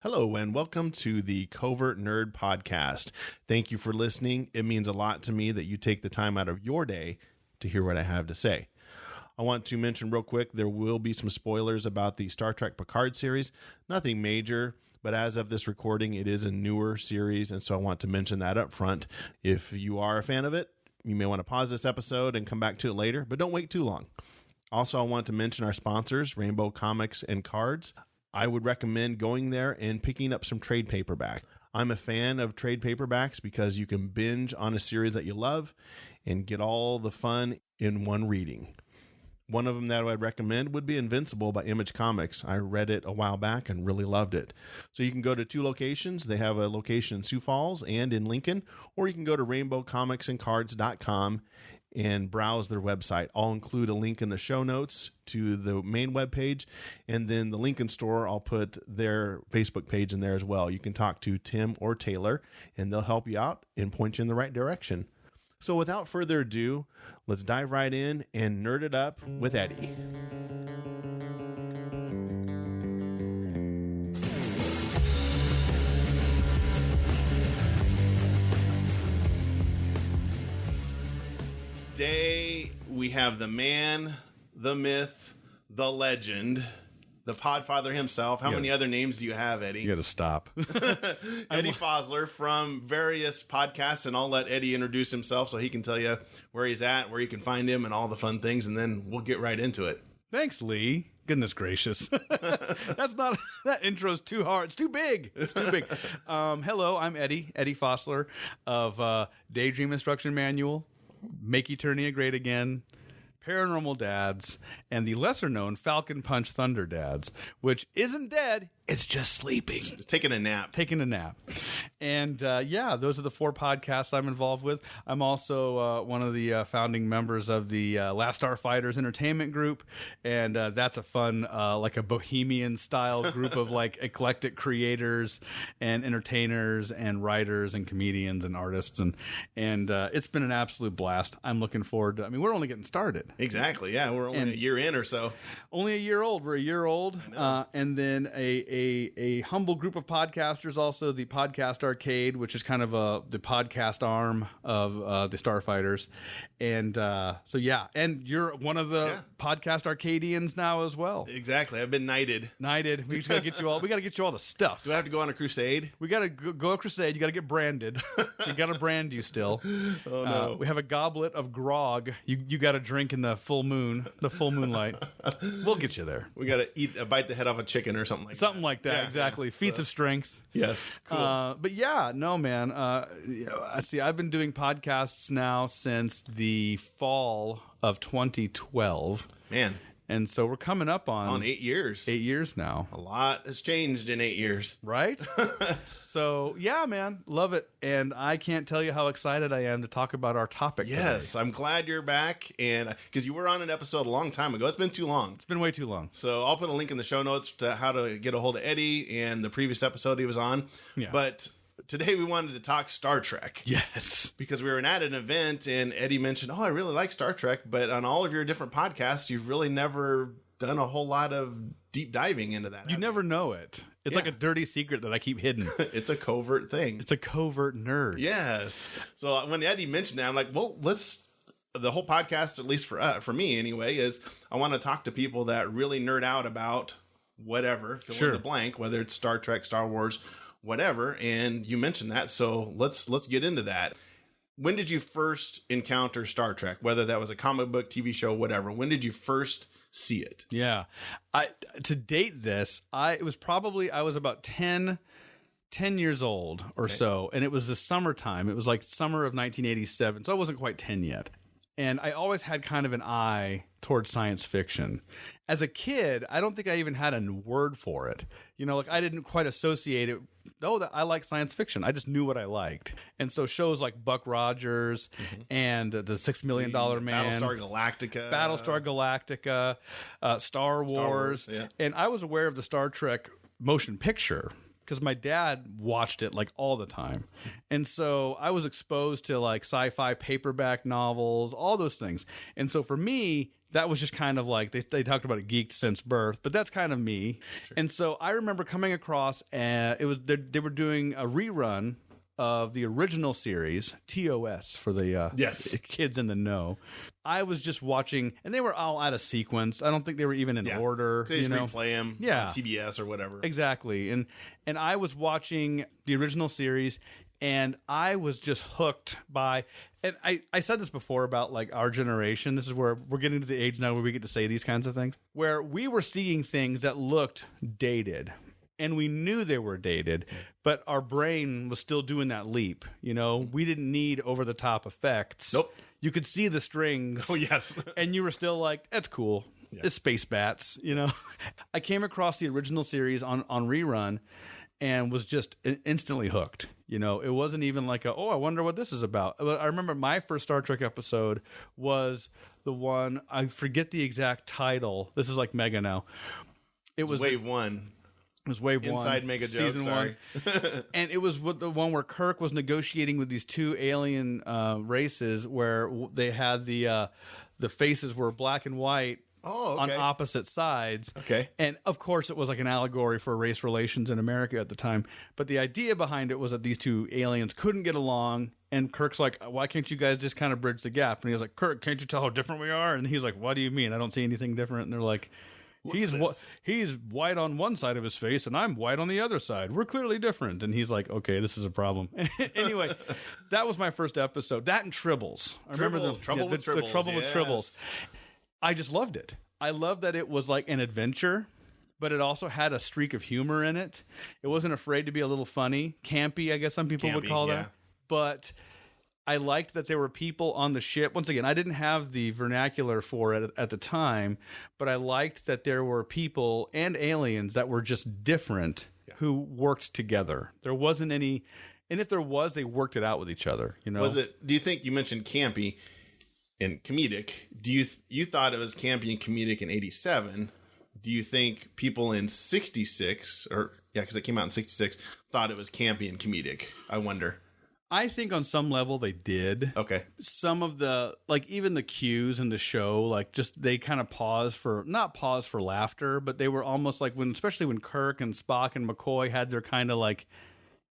Hello and welcome to the Covert Nerd Podcast. Thank you for listening. It means a lot to me that you take the time out of your day to hear what I have to say. I want to mention real quick, there will be some spoilers about the Star Trek Picard series. Nothing major, but as of this recording, it is a newer series, and so I want to mention that up front. If you are a fan of it, you may want to pause this episode and come back to it later, but don't wait too long. Also, I want to mention our sponsors, Rainbow Comics and Cards. I would recommend going there and picking up some trade paperback. I'm a fan of trade paperbacks because you can binge on a series that you love and get all the fun in one reading. One of them that I'd recommend would be Invincible by Image Comics. I read it a while back and really loved it. So you can go to two locations. They have a location in Sioux Falls and in Lincoln, or you can go to rainbowcomicsandcards.com and browse their website. I'll include a link in the show notes to the main webpage, and then the Lincoln store, I'll put their Facebook page in there as well. You can talk to Tim or Taylor, and they'll help you out and point you in the right direction. So without further ado, let's dive right in and nerd it up with Eddie. Today, we have the man, the myth, the legend, the Podfather himself. How many other names do you have, Eddie? You got to stop. Eddie Fosler from various podcasts, and I'll let Eddie introduce himself so he can tell you where he's at, where you can find him, and all the fun things, and then we'll get right into it. Thanks, Lee. Goodness gracious. That intro's too hard. It's too big. Hello, I'm Eddie Fosler of Daydream Instruction Manual, Make Eternia Great Again, Paranormal Dads, and the lesser-known Falcon Punch Thunder Dads, which isn't dead, it's just sleeping. It's taking a nap. And those are the four podcasts I'm involved with. I'm also one of the founding members of the Last Starfighters Entertainment Group, and that's a fun, like a bohemian-style group of like eclectic creators and entertainers and writers and comedians and artists, and it's been an absolute blast. I'm looking forward to. I mean, we're only getting started. Exactly. Yeah, we're only a year in or so. Only a year old. We're a year old, and then a humble group of podcasters, also the Podcast Arcade, which is kind of the podcast arm of the Starfighters. And and you're one of the Podcast Arcadians now as well. Exactly. I've been knighted. We just gotta get you all. We gotta get you all the stuff. Do I have to go on a crusade? We gotta go a crusade. You gotta get branded. We gotta brand you still. Oh no. We have a goblet of grog. You gotta drink in the full moonlight. We'll get you there. We gotta bite the head off a chicken or something like that. Yeah, exactly. Feats of strength. Yes. Cool. But yeah, no, man. I see. I've been doing podcasts now since the fall of 2012. Man. And so we're coming up on 8 years. 8 years now. A lot has changed in 8 years. Right? So, yeah, man. Love it. And I can't tell you how excited I am to talk about our topic Yes, today. I'm glad you're back. And because you were on an episode a long time ago. It's been too long. It's been way too long. So I'll put a link in the show notes to how to get a hold of Eddie and the previous episode he was on. Yeah. But today we wanted to talk Star Trek. Yes. Because we were at an event and Eddie mentioned, I really like Star Trek, but on all of your different podcasts, you've really never done a whole lot of deep diving into that. You never know it. It's like a dirty secret that I keep hidden. It's a covert thing. It's a covert nerd. Yes. So when Eddie mentioned that, I'm like, well, the whole podcast, at least for me anyway, is I want to talk to people that really nerd out about whatever, fill in the blank, whether it's Star Trek, Star Wars, whatever. And you mentioned that, so let's get into that. When did you first encounter Star Trek? Whether that was a comic book, TV show, whatever. When did you first see it? Yeah. To date this, I was about 10 years old or so, and it was the summertime. It was like summer of 1987, so I wasn't quite 10 yet. And I always had kind of an eye towards science fiction. As a kid, I don't think I even had a word for it. I didn't quite associate it. That I like science fiction. I just knew what I liked. And so shows like Buck Rogers and the $6 Million Man. Battlestar Galactica, Star Wars. Yeah. And I was aware of the Star Trek motion picture because my dad watched it like all the time. And so I was exposed to like sci-fi paperback novels, all those things. And so for me, that was just kind of like they talked about it geeked since birth, but that's kind of me. Sure. And so I remember coming across they were doing a rerun of the original series, TOS for the kids in the know. I was just watching, and they were all out of sequence. I don't think they were even in order. They just replay them on TBS or whatever. Exactly. And I was watching the original series, and I was just hooked by, and I said this before about like our generation. This is where we're getting to the age now where we get to say these kinds of things, where we were seeing things that looked dated. And we knew they were dated, but our brain was still doing that leap. You know, we didn't need over-the-top effects. Nope. You could see the strings. Oh, yes. And you were still like, that's cool. Yeah. It's space bats, you know. I came across the original series on rerun and was just instantly hooked. You know, it wasn't even like I wonder what this is about. I remember my first Star Trek episode was the one, I forget the exact title. This is like mega now. It was Wave 1. It was Wave 1. Inside Mega Joke, Season 1. And it was the one where Kirk was negotiating with these two alien races where they had the faces were black and white on opposite sides. Okay. And, of course, it was like an allegory for race relations in America at the time. But the idea behind it was that these two aliens couldn't get along. And Kirk's like, why can't you guys just kind of bridge the gap? And he was like, Kirk, can't you tell how different we are? And he's like, what do you mean? I don't see anything different. And they're like... He's white on one side of his face, and I'm white on the other side. We're clearly different. And he's like, okay, this is a problem. Anyway, that was my first episode. That and Tribbles. I remember the Trouble with Tribbles. I just loved it. I loved that it was like an adventure, but it also had a streak of humor in it. It wasn't afraid to be a little funny. Campy, I guess some people would call that. But... I liked that there were people on the ship. Once again, I didn't have the vernacular for it at the time, but I liked that there were people and aliens that were just different who worked together. There wasn't any, and if there was, they worked it out with each other. You know, do you think you mentioned campy and comedic? Do you thought it was campy and comedic in '87? Do you think people in '66 because it came out in '66 thought it was campy and comedic? I wonder. I think on some level they did. Okay. Some of the, like even the cues in the show, like just they kind of not pause for laughter, but they were almost like especially when Kirk and Spock and McCoy had their kind of like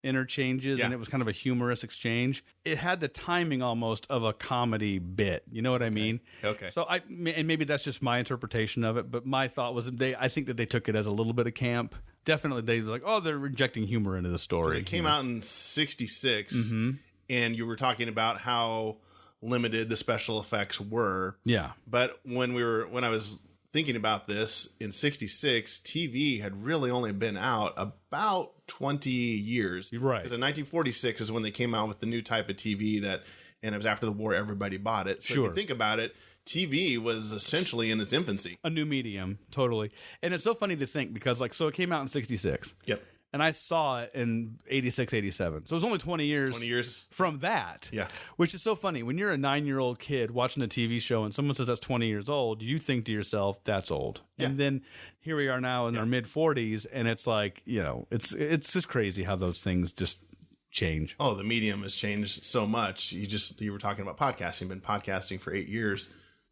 interchanges and it was kind of a humorous exchange. It had the timing almost of a comedy bit. You know what I mean? Okay. So and maybe that's just my interpretation of it, but my thought was I think that they took it as a little bit of camp. Definitely, they were like, they're injecting humor into the story. It came out in '66, and you were talking about how limited the special effects were. Yeah. But when I was thinking about this, in '66, TV had really only been out about 20 years. Right. Because in 1946 is when they came out with the new type of TV and it was after the war, everybody bought it. So if you think about it, TV was essentially in its infancy. A new medium, totally. And it's so funny to think because, so it came out in 66. Yep. And I saw it in 86, 87. So it was only 20 years from that. Yeah. Which is so funny. When you're a 9-year-old kid watching a TV show and someone says that's 20 years old, you think to yourself, that's old. Yeah. And then here we are now in our mid-40s, and it's like, it's just crazy how those things just change. Oh, the medium has changed so much. You were talking about podcasting. Been podcasting for 8 years.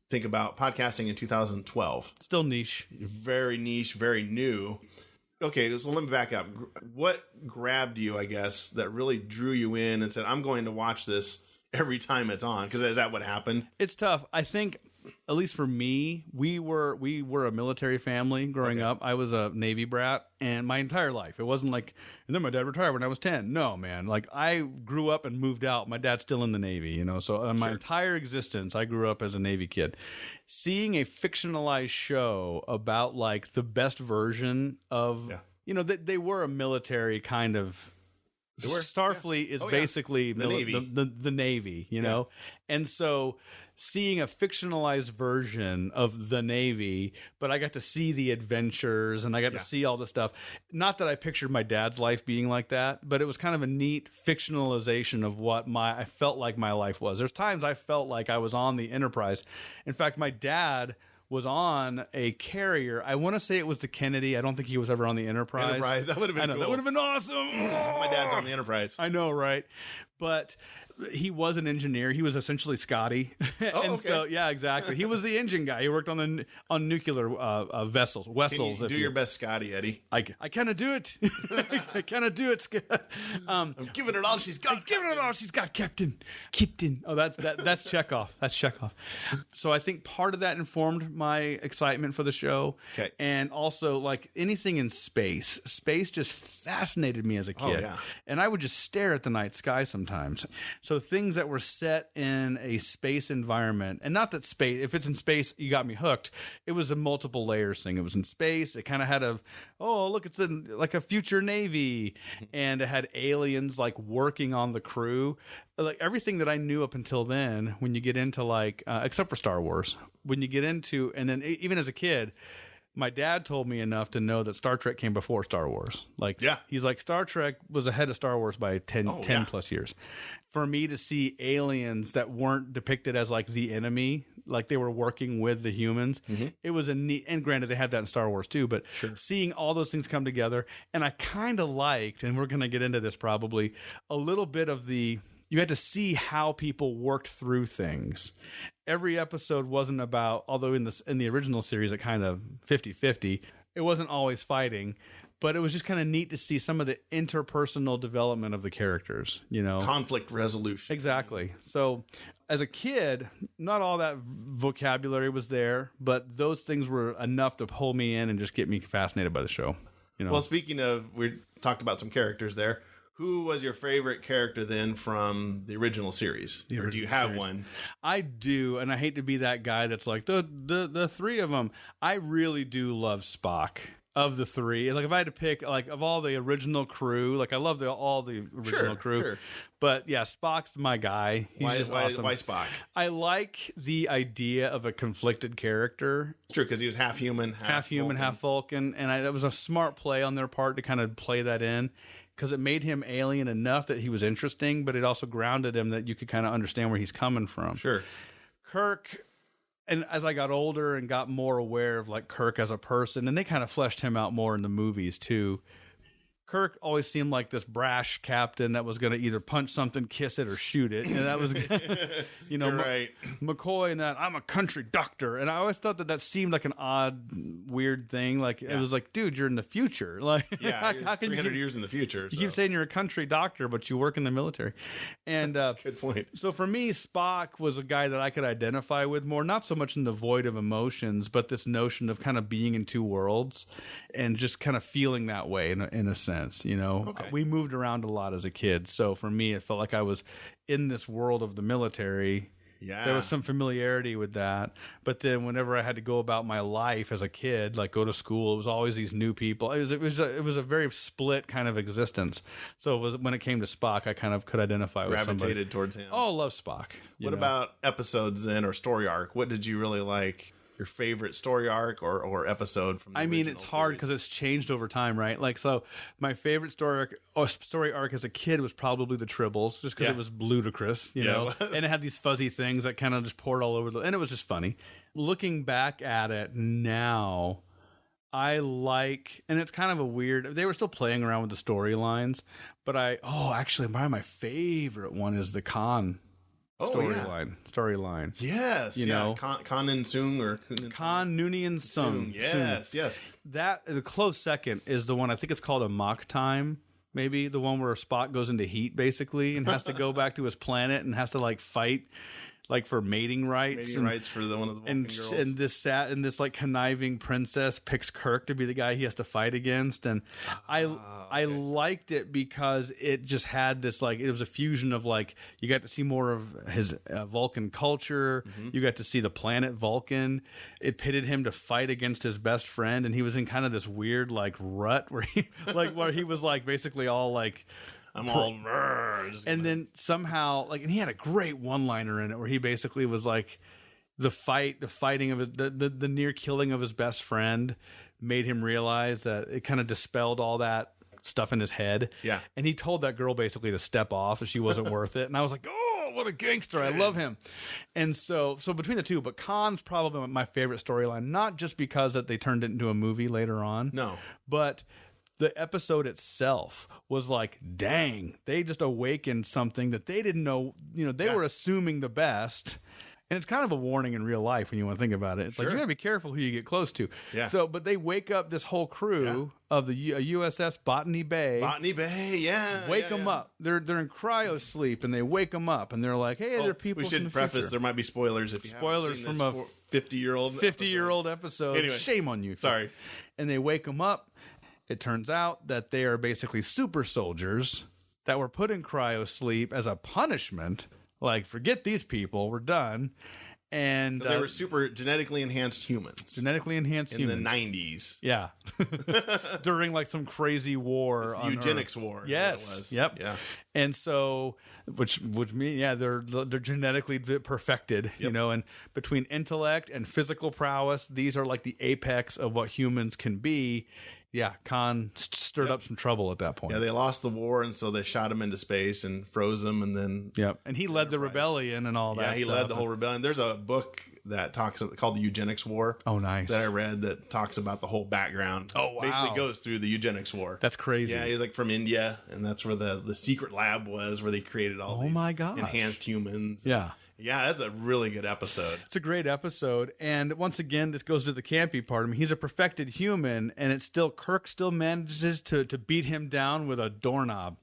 Think about podcasting in 2012. Still niche. Very niche, very new. Okay, so let me back up. What grabbed you, I guess, that really drew you in and said, I'm going to watch this every time it's on? Because is that what happened? It's tough. I think, at least for me, we were a military family growing up. I was a Navy brat, and my entire life. It wasn't like, and then my dad retired when I was 10. No, man. Like, I grew up and moved out. My dad's still in the Navy, So my entire existence, I grew up as a Navy kid. Seeing a fictionalized show about, like, the best version of, they were a military kind of... Starfleet is basically the Navy. The Navy, know? And so... seeing a fictionalized version of the Navy, but I got to see the adventures and I got to see all the stuff. Not that I pictured my dad's life being like that, but it was kind of a neat fictionalization of what I felt like my life was. There's times I felt like I was on the Enterprise. In fact, my dad was on a carrier. I want to say it was the Kennedy. I don't think he was ever on the Enterprise. That would have been cool. That would have been awesome. My dad's on the Enterprise. I know, right? But he was an engineer. He was essentially Scotty. So, yeah, exactly. He was the engine guy. He worked on nuclear vessels. Do your best, Scotty, Eddie. I cannot do it. I cannot do it. I'm giving it all she's got. Giving it all she's got, Captain. Oh, that's Chekhov. That's Chekhov. So I think part of that informed my excitement for the show. Okay. And also, like, anything in space. Space just fascinated me as a kid. Oh, yeah. And I would just stare at the night sky sometimes. So things that were set in a space environment, and not that space, if it's in space, you got me hooked. It was a multiple layers thing. It was in space. It kind of had it's like a future Navy, and it had aliens like working on the crew. Like everything that I knew up until then, when you get into like, except for Star Wars, when you get into, and then even as a kid, my dad told me enough to know that Star Trek came before Star Wars. Like, yeah. He's like, Star Trek was ahead of Star Wars by 10 plus years. For me to see aliens that weren't depicted as like the enemy, like they were working with the humans, it was a neat, and granted they had that in Star Wars too, but seeing all those things come together, and I kind of liked, and we're going to get into this probably, a little bit of you had to see how people worked through things. Every episode wasn't about, although in the original series it kind of 50-50, it wasn't always fighting, but it was just kind of neat to see some of the interpersonal development of the characters, conflict resolution. Exactly. So as a kid, not all that vocabulary was there, but those things were enough to pull me in and just get me fascinated by the show. Well, speaking of, we talked about some characters there. Who was your favorite character then from the original series? Or do you have one? I do, and I hate to be that guy that's like, the three of them. I really do love Spock. Of the three, like if I had to pick, like of all the original crew, like I love all the original crew, but yeah, Spock's my guy. He's just awesome. Why Spock? I like the idea of a conflicted character. It's true because he was half human, half Vulcan, and that was a smart play on their part to kind of play that in. Because it made him alien enough that he was interesting, but it also grounded him that you could kind of understand where he's coming from. Sure. Kirk, and as I got older and got more aware of like Kirk as a person, and they kind of fleshed him out more in the movies too. Kirk always seemed like this brash captain that was going to either punch something, kiss it, or shoot it. And that was, right. McCoy and that, I'm a country doctor. And I always thought that seemed like an odd, weird thing. Like, it was like, dude, you're in the future. Like, how can 300 years in the future. You keep saying you're a country doctor, but you work in the military. And good point. So for me, Spock was a guy that I could identify with more, not so much in the void of emotions, but this notion of kind of being in two worlds and just kind of feeling that way in a sense. We moved around a lot as a kid, so for me it felt like I was in this world of the military. There was some familiarity with that, but then whenever I had to go about my life as a kid, like go to school, it was always these new people. It was a very split kind of existence. So when it came to Spock, I kind of could identify with somebody. Gravitated towards him. Oh, love Spock. What about episodes then, or story arc? What did you really like? Your favorite story arc or episode from the original it's hard because it's changed over time, right? Like, so my favorite story arc as a kid was probably the Tribbles, just because it was ludicrous, know, and it had these fuzzy things that kind of just poured all over and it was just funny. Looking back at it now, I like, and it's kind of a weird, they were still playing around with the storylines, but actually my favorite one is the Khan storyline. Yes. Khan and Sung or Khan Noonien Sung. Yes. That the close second is the one, I think it's called a mock time. Maybe the one where Spock goes into heat basically and has to go back to his planet and has to like fight like for mating rights. Rights for one of the Vulcan girls. And this like conniving princess picks Kirk to be the guy he has to fight against. And I liked it because it just had this, like, it was a fusion of, like, you got to see more of his Vulcan culture. Mm-hmm. You got to see the planet Vulcan. It pitted him to fight against his best friend. And he was in kind of this weird, like, rut where he was, like, basically all, like, and then somehow, like, and he had a great one-liner in it where he basically was like, the fighting of the near killing of his best friend made him realize that it kind of dispelled all that stuff in his head. Yeah. And he told that girl basically to step off if she wasn't worth it. And I was like, oh, what a gangster. I love him. And so between the two, but Khan's probably my favorite storyline, not just because that they turned it into a movie later on. No. But the episode itself was like, dang, they just awakened something that they didn't know. They were assuming the best. And it's kind of a warning in real life when you want to think about it. It's like, you got to be careful who you get close to. Yeah. So, but they wake up this whole crew of the USS Botany Bay. Botany Bay, yeah. Wake them up. They're in cryo sleep, and they wake them up, and they're like, hey, there are people we from should the preface, future. there might be spoilers if you Spoilers haven't seen from this 50-year-old episode. Anyway. Shame on you. Sorry. And they wake them up. It turns out that they are basically super soldiers that were put in cryo sleep as a punishment. Like, forget these people. We're done. And they were super genetically enhanced humans. Genetically enhanced in humans. the 90s. Yeah. During like some crazy war. The eugenics war. Yes. It was. Yep. Yeah. And so, which means, they're genetically perfected, and between intellect and physical prowess, these are like the apex of what humans can be. Yeah, Khan stirred up some trouble at that point. Yeah, they lost the war, and so they shot him into space and froze him, and then... Yep, and he led the rebellion and all that stuff. Yeah, he led the whole rebellion. There's a book that called The Eugenics War. Oh, nice. That I read that talks about the whole background. Oh, wow. Basically goes through the Eugenics War. That's crazy. Yeah, he's like from India, and that's where the secret lab was, where they created all these enhanced humans. Yeah. Yeah, that's a really good episode. It's a great episode. And once again, this goes to the campy part. I mean, he's a perfected human, and Kirk still manages to beat him down with a doorknob.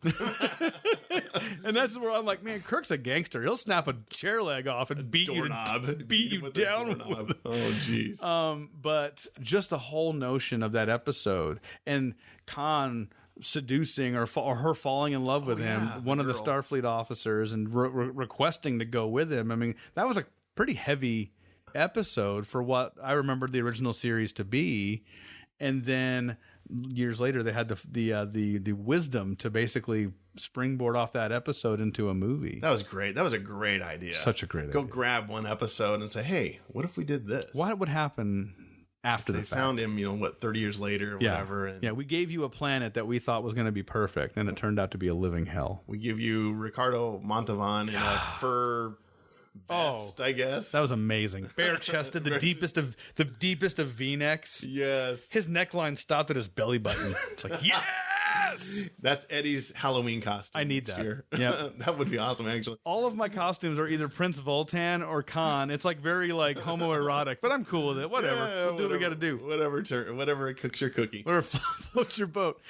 And that's where I'm like, man, Kirk's a gangster. He'll snap a chair leg off and beat you down. Oh, jeez. But just the whole notion of that episode and Khan seducing or her falling in love with him, one of the Starfleet officers, and requesting to go with him. I mean, that was a pretty heavy episode for what I remembered the original series to be. And then years later, they had the wisdom to basically springboard off that episode into a movie. That was great. That was a great idea. Such a great idea. Go grab one episode and say, hey, what if we did this? What would happen after the fact? They found him, 30 years later or whatever. And we gave you a planet that we thought was going to be perfect, and it turned out to be a living hell. We give you Ricardo Montalban in a fur vest, I guess. That was amazing. Bare-chested, the deepest of V-necks. Yes. His neckline stopped at his belly button. It's like, yes! That's Eddie's Halloween costume. I need that. Yeah. That would be awesome, actually. All of my costumes are either Prince Voltan or Khan. It's like very like homoerotic, but I'm cool with it. Whatever. We'll do what we got to do. Whatever cooks your cookie. Whatever floats your boat.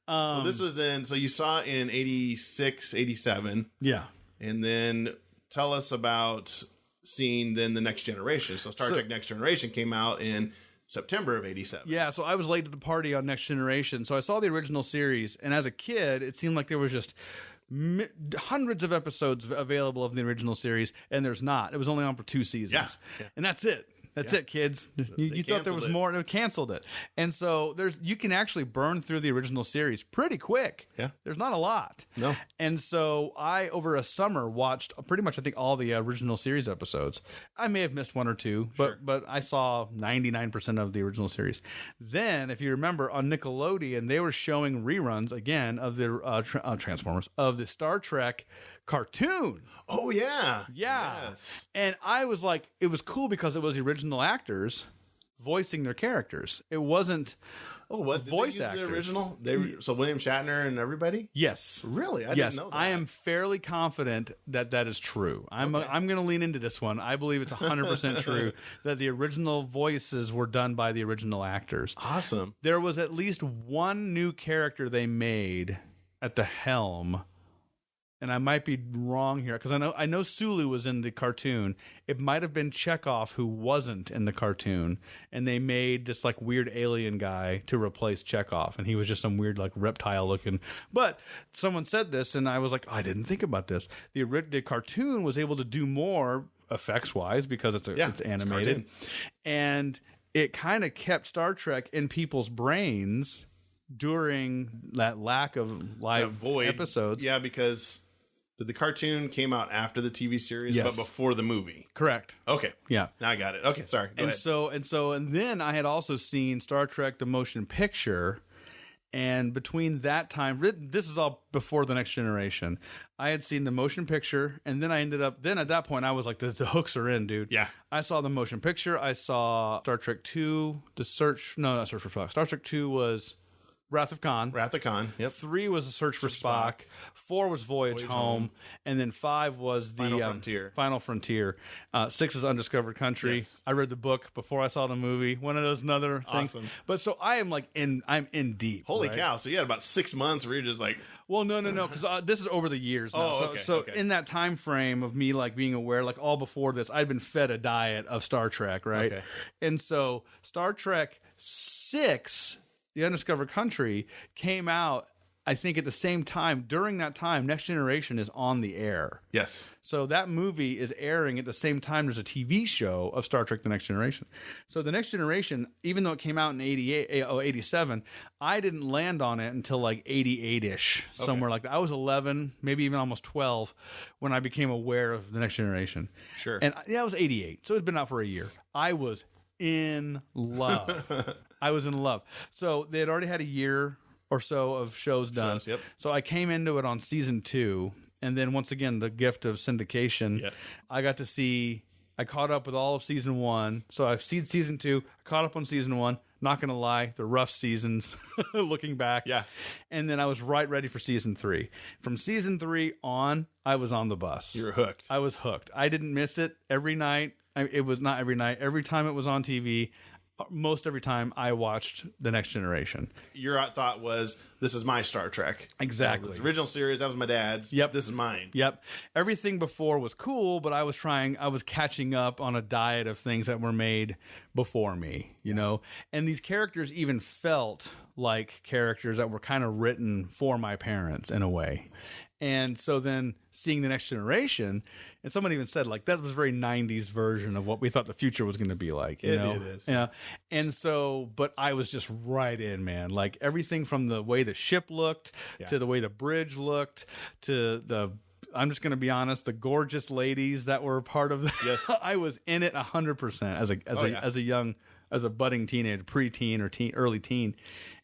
So this was so you saw in 86, 87. Yeah. And then tell us about seeing then the Next Generation. So Star Trek Next Generation came out in September of 87. Yeah, so I was late to the party on Next Generation. So I saw the original series, and as a kid, it seemed like there was just hundreds of episodes available of the original series, and there's not. It was only on for 2 seasons. Yeah. And that's it. That's it, kids. You thought there was more, and they canceled it. And so you can actually burn through the original series pretty quick. Yeah. There's not a lot. No. And so I, over a summer, watched pretty much, I think, all the original series episodes. I may have missed one or two, but I saw 99% of the original series. Then, if you remember, on Nickelodeon, they were showing reruns, again, of the Transformers, of the Star Trek cartoon. Oh, yeah. Yeah. Yes. And I was like, it was cool because it was the original actors voicing their characters. It wasn't voice actors. The original? So William Shatner and everybody? Yes. Really? I didn't know that. I am fairly confident that is true. I'm going to lean into this one. I believe it's 100% true that the original voices were done by the original actors. Awesome. There was at least one new character they made at the helm. And I might be wrong here because I know Sulu was in the cartoon. It might have been Chekhov who wasn't in the cartoon, and they made this like weird alien guy to replace Chekhov, and he was just some weird like reptile looking. But someone said this, and I was like, I didn't think about this. The cartoon was able to do more effects wise because it's animated, and it kind of kept Star Trek in people's brains during that lack of live episodes. Yeah, because the cartoon came out after the TV series, but before the movie. Correct. Okay. Yeah. Now I got it. Okay, sorry. Go ahead. And then I had also seen Star Trek: The Motion Picture, and between that time, this is all before the Next Generation. I had seen the motion picture, and then I ended up. Then at that point, I was like, the hooks are in, dude. Yeah. I saw the motion picture. I saw Star Trek 2, Not Search for Flux. Star Trek 2 was Wrath of Khan. Wrath of Khan. Yep. 3 was A Search for Spock. 4 was Voyage Home. And then 5 was the Final Frontier. 6 is Undiscovered Country. Yes. I read the book before I saw the movie. One of those other things. Awesome. But so I am I'm in deep. Holy cow. So you had about 6 months where you're just like... Well, no, because this is over the years now. Oh, so in that time frame of me like being aware, like all before this, I'd been fed a diet of Star Trek, right? Okay. And so Star Trek 6, The Undiscovered Country, came out, I think, at the same time. During that time, Next Generation is on the air. Yes. So that movie is airing at the same time there's a TV show of Star Trek The Next Generation. So The Next Generation, even though it came out in 87, I didn't land on it until like 88-ish, somewhere like that. I was 11, maybe even almost 12 when I became aware of The Next Generation. Sure. And yeah, I was 88, so it had been out for a year. I was in love. I was in love. So they had already had a year or so of shows done. Yep. So I came into it on season 2. And then once again, the gift of syndication. Yep. I caught up with all of season 1. So I've seen season 2, I caught up on season 1. Not going to lie, they're rough seasons looking back. Yeah. And then I was right ready for season 3. From season 3 on, I was on the bus. You were hooked. I was hooked. I didn't miss it every night. It was not every night. Every time it was on TV, most every time I watched The Next Generation. Your thought was, this is my Star Trek. Exactly. This original series, that was my dad's. Yep. This is mine. Yep. Everything before was cool, but I was catching up on a diet of things that were made before me, you know? And these characters even felt like characters that were kind of written for my parents in a way. And so then seeing The Next Generation, and someone even said, like, that was a very 90s version of what we thought the future was going to be like. You know? It is. Yeah. And so, but I was just right in, man. Like, everything from the way the ship looked to the way the bridge looked to I'm just going to be honest, the gorgeous ladies that were part of the... Yes. I was in it 100% as a budding teenager, preteen or early teen.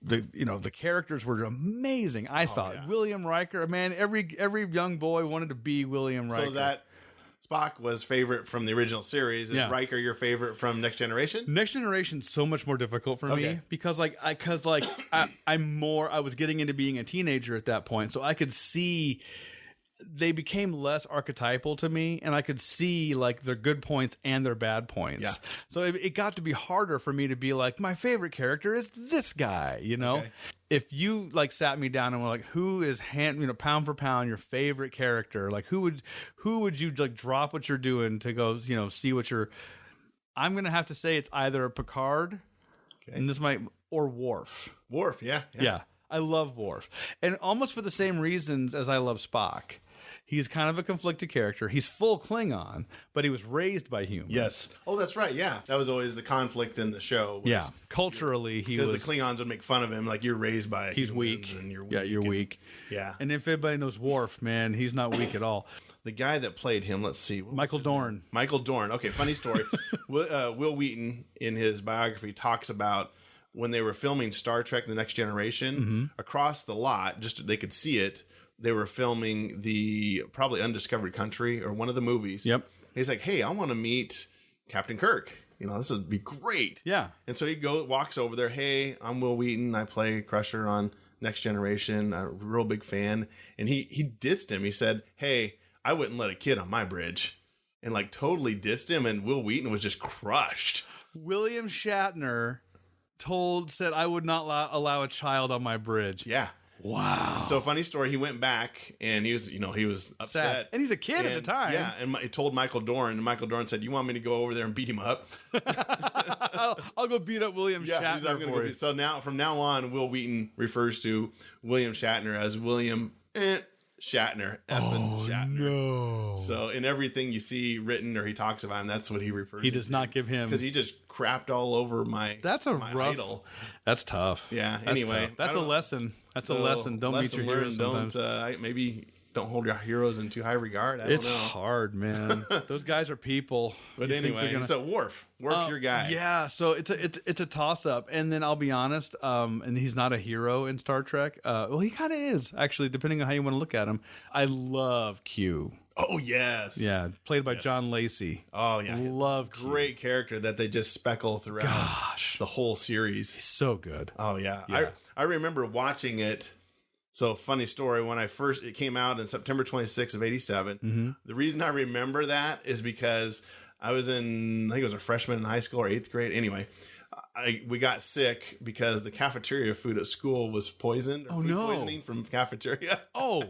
The characters were amazing. I thought William Riker, man, every young boy wanted to be William Riker. So that Spock was favorite from the original series. Is Riker your favorite from Next Generation? Next Generation's so much more difficult for me because I was getting into being a teenager at that point, so I could see they became less archetypal to me, and I could see like their good points and their bad points. Yeah. So it got to be harder for me to be like, my favorite character is this guy, you know? Okay. If you like sat me down and were like, who is pound for pound your favorite character? Like who would you like drop what you're doing to go, see what you're... I'm going to have to say it's either a Picard or Worf. Worf, yeah. I love Worf. And almost for the same reasons as I love Spock. He's kind of a conflicted character. He's full Klingon, but he was raised by humans. Yes. Oh, that's right. Yeah. That was always the conflict in the show. Culturally, because the Klingons would make fun of him, like, you're raised by he's weak. And you're weak. Yeah, you're weak. Yeah. And if anybody knows Worf, man, he's not weak at all. The guy that played him, let's see. Michael Dorn. Michael Dorn. Okay, funny story. Will Wheaton, in his biography, talks about when they were filming Star Trek The Next Generation, across the lot, just they could see it, they were filming the probably Undiscovered Country or one of the movies. Yep. He's like, hey, I want to meet Captain Kirk. This would be great. Yeah. And so he walks over there. Hey, I'm Will Wheaton. I play Crusher on Next Generation. I'm a real big fan. And he dissed him. He said, hey, I wouldn't let a kid on my bridge. And like totally dissed him. And Will Wheaton was just crushed. William Shatner said I would not allow a child on my bridge. Yeah. Wow. So funny story, he went back and he was upset. Sad. And he's a kid at the time. Yeah, and he told Michael Dorn, and Michael Dorn said, you want me to go over there and beat him up? I'll go beat up William Shatner for you. So from now on, Will Wheaton refers to William Shatner as William Shatner. Shatner. No. So in everything you see written or he talks about him, that's what he refers to. He does not give him... Because he just crapped all over my idol. That's tough. Yeah, anyway. That's a lesson. That's a lesson. Don't meet your heroes sometimes. Maybe don't hold your heroes in too high regard. I don't know. It's hard, man. Those guys are people. But anyway, so Worf's your guy. Yeah, so it's a toss up, and then I'll be honest, and he's not a hero in Star Trek. Well, he kind of is actually, depending on how you want to look at him. I love Q. Oh yes, yeah, played by John Lacey. Oh yeah, love Q. Great character that they just speckle throughout the whole series. He's so good. Oh yeah. I remember watching it. So funny story, when it came out in September 26th of 87. The reason I remember that is because I was I think it was a freshman in high school or 8th grade. Anyway, we got sick because the cafeteria food at school was poisoned. Food poisoning from cafeteria. Oh.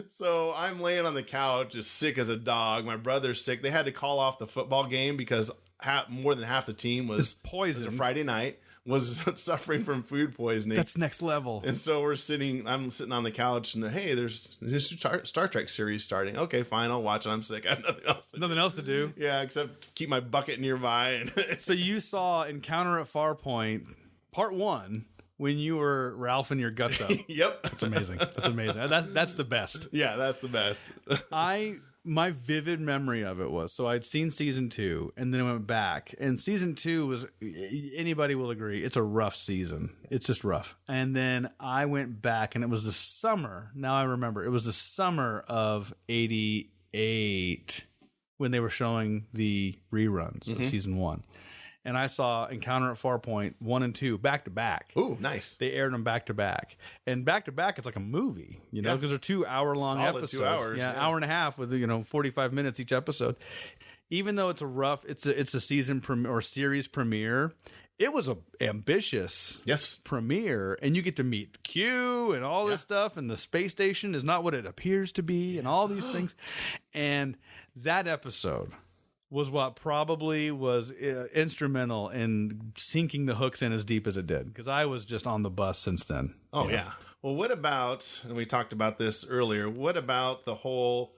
So I'm laying on the couch, just sick as a dog. My brother's sick. They had to call off the football game because more than half the team was poisoned. It was a Friday night. Was suffering from food poisoning. That's next level. And so I'm sitting on the couch, and hey, there's this Star Trek series starting. Okay, fine, I'll watch it. I'm sick. I have nothing else to do. Yeah, except keep my bucket nearby. And so you saw Encounter at Farpoint, Part 1, when you were ralphing your guts up. Yep. That's amazing. That's the best. Yeah, that's the best. My vivid memory of it was, so I'd seen season 2 and then I went back, and season 2 was, anybody will agree, it's a rough season. It's just rough. And then I went back, and it was the summer. Now I remember it was the summer of 88 when they were showing the reruns of season 1. And I saw Encounter at Farpoint 1 and 2 back to back. Ooh, nice. They aired them back to back. And back to back, it's like a movie, because they're 2 hour-long episodes. 2 hours. Yeah, hour and a half with 45 minutes each episode. Even though it's it's a season premiere or series premiere, it was a ambitious premiere, and you get to meet Q and all this stuff, and the space station is not what it appears to be, and all these things. And that episode was what probably was instrumental in sinking the hooks in as deep as it did, because I was just on the bus since then. Oh, yeah. Well, what about, and we talked about this earlier, what about the whole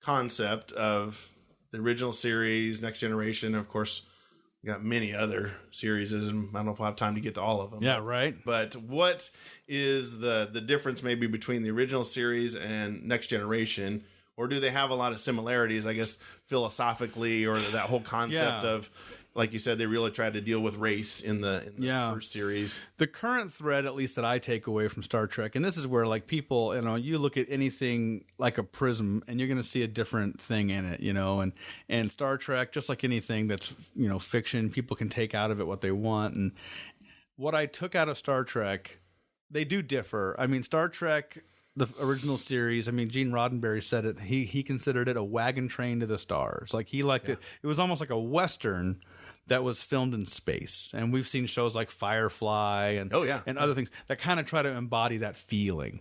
concept of the original series, Next Generation? Of course, we got many other series, and I don't know if we'll have time to get to all of them. Yeah, right. But what is the difference maybe between the original series and Next Generation? Or do they have a lot of similarities, I guess, philosophically, or that whole concept of, like you said, they really tried to deal with race in the first series? The current thread, at least that I take away from Star Trek, and this is where like people, you look at anything like a prism, and you're going to see a different thing in it, and Star Trek, just like anything that's fiction, people can take out of it what they want. And what I took out of Star Trek, they do differ. I mean, Star Trek, the original series, Gene Roddenberry said it. He considered it a wagon train to the stars. Like, he liked it. It was almost like a Western that was filmed in space. And we've seen shows like Firefly and other things that kind of try to embody that feeling.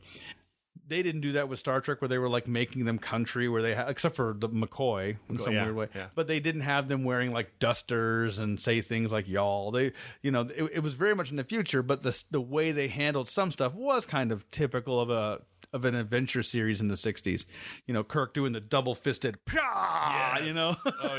They didn't do that with Star Trek, where they were like making them country, where they except for the McCoy in some weird way. Yeah. But they didn't have them wearing like dusters and say things like y'all. They, it was very much in the future, but the way they handled some stuff was kind of typical of an adventure series in the 60s. Kirk doing the double-fisted Oh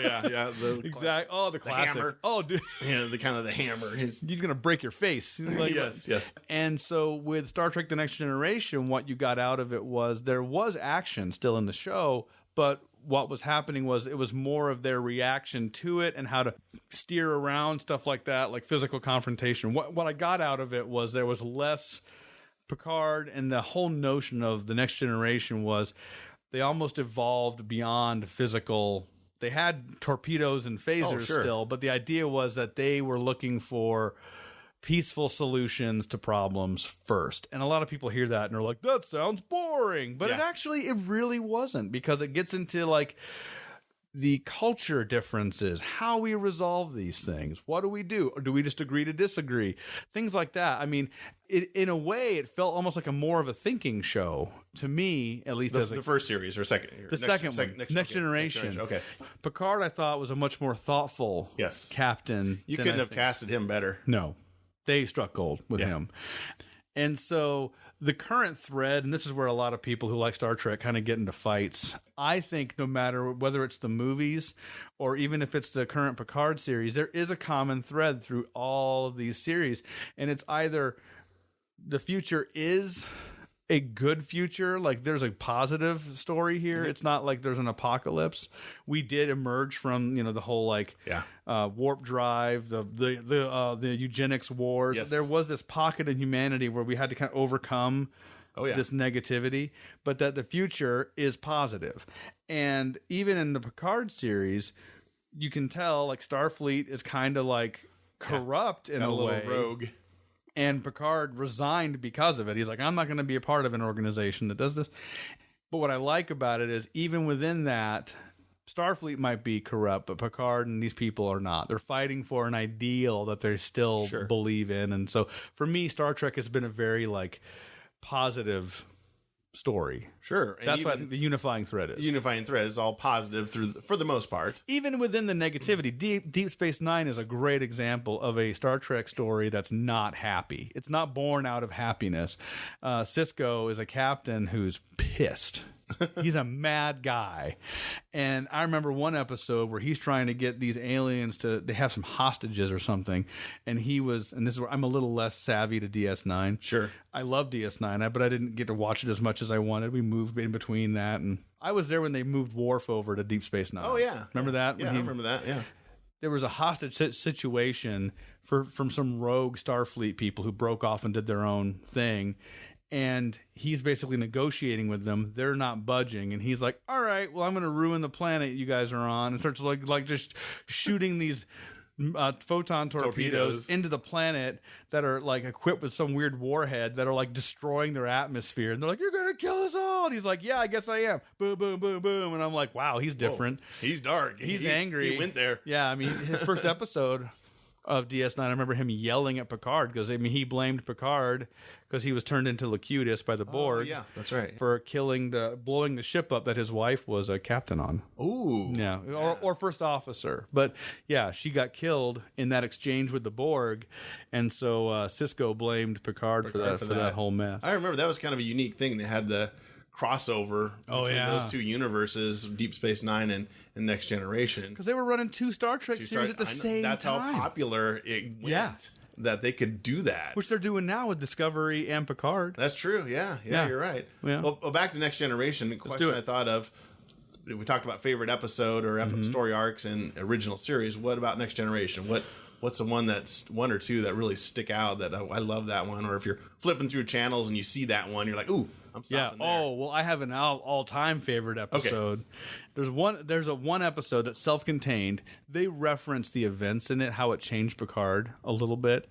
yeah. Exactly. Oh, the classic. Hammer. Oh, dude. The kind of the hammer. He's going to break your face. Like, yes. And so with Star Trek The Next Generation, what you got out of it was there was action still in the show, but what was happening was it was more of their reaction to it and how to steer around stuff like that, like physical confrontation. What I got out of it was there was less Picard, and the whole notion of The Next Generation was they almost evolved beyond physical. They had torpedoes and phasers still, but the idea was that they were looking for peaceful solutions to problems first. And a lot of people hear that and are like, that sounds boring. But it really wasn't, because it gets into like the culture differences, how we resolve these things. What do we do? Or do we just agree to disagree? Things like that. In a way, it felt almost like more of a thinking show to me, at least. The first series or second? Next Generation. Okay. Picard, I thought, was a much more thoughtful captain. You couldn't have casted him better. No. They struck gold with him. And so the current thread, and this is where a lot of people who like Star Trek kind of get into fights. I think no matter whether it's the movies or even if it's the current Picard series, there is a common thread through all of these series. And it's either the future is a good future. Like there's a positive story here. It's not like there's an apocalypse. We did emerge from, the whole warp drive, the eugenics wars. Yes. There was this pocket in humanity where we had to kind of overcome this negativity, but that the future is positive. And even in the Picard series, you can tell like Starfleet is kind of like corrupt in a way. Rogue. And Picard resigned because of it. He's like, I'm not going to be a part of an organization that does this. But what I like about it is even within that, Starfleet might be corrupt, but Picard and these people are not. They're fighting for an ideal that they still believe in. And so for me, Star Trek has been a very like positive story. Sure. And that's what I think the unifying thread is. The unifying thread is all positive for the most part. Even within the negativity, Deep Space Nine is a great example of a Star Trek story that's not happy. It's not born out of happiness. Sisko is a captain who's pissed. He's a mad guy. And I remember one episode where he's trying to get these aliens they have some hostages or something. And and this is where I'm a little less savvy to DS9. Sure. I love DS9, but I didn't get to watch it as much as I wanted. We moved in between that. And I was there when they moved Worf over to Deep Space Nine. Oh, yeah. Remember that? Yeah, I remember that, yeah. There was a hostage situation from some rogue Starfleet people who broke off and did their own thing. And he's basically negotiating with them. They're not budging. And he's like, all right, well, I'm going to ruin the planet you guys are on. And starts like just shooting these photon torpedoes into the planet that are like equipped with some weird warhead that are like destroying their atmosphere. And they're like, you're going to kill us all. And he's like, yeah, I guess I am. Boom, boom, boom, boom. And I'm like, wow, he's different. Whoa, he's dark. He's angry. He went there. Yeah, I mean, his first episode of DS9, I remember him yelling at Picard because he blamed Picard because he was turned into Locutus by the Borg. Oh, yeah, that's right. For blowing the ship up that his wife was a captain on. Ooh. Yeah, or first officer. But yeah, she got killed in that exchange with the Borg, and so Sisko blamed Picard for that whole mess. I remember that was kind of a unique thing. They had the crossover between those two universes, Deep Space Nine and Next Generation. Because they were running two Star Trek series at the same time. That's how popular it went. Yeah. That they could do that. Which they're doing now with Discovery and Picard. That's true. Yeah, you're right. Yeah. Well, back to Next Generation. The question I thought of, we talked about favorite episode or story arcs in original series. What about Next Generation? What's the one or two that really stick out that I love that one? Or if you're flipping through channels and you see that one, you're like, ooh, I'm stopping there. Oh, well, I have an all-time favorite episode. Okay. There's a one episode that's self-contained. They reference the events in it, how it changed Picard a little bit.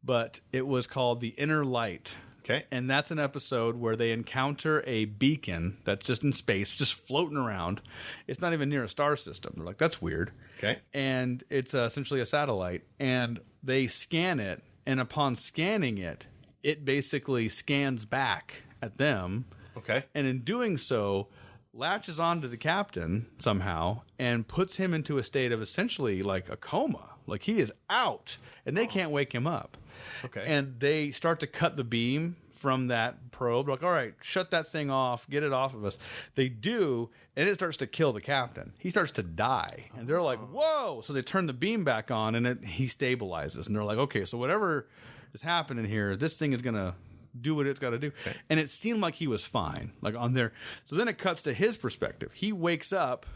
But it was called The Inner Light. Okay. And that's an episode where they encounter a beacon that's just in space, just floating around. It's not even near a star system. They're like, that's weird. Okay. And it's essentially a satellite. And they scan it. And upon scanning it, it basically scans back at them. Okay. And in doing so, latches onto the captain somehow and puts him into a state of essentially like a coma. Like he is out. And they can't wake him up. Okay. And they start to cut the beam from that probe. Like, all right, shut that thing off. Get it off of us. They do, and it starts to kill the captain. He starts to die. And they're like, whoa. So they turn the beam back on, and he stabilizes. And they're like, okay, so whatever is happening here, this thing is going to do what it's got to do. Okay. And it seemed like he was fine. Like on there. So then it cuts to his perspective. He wakes up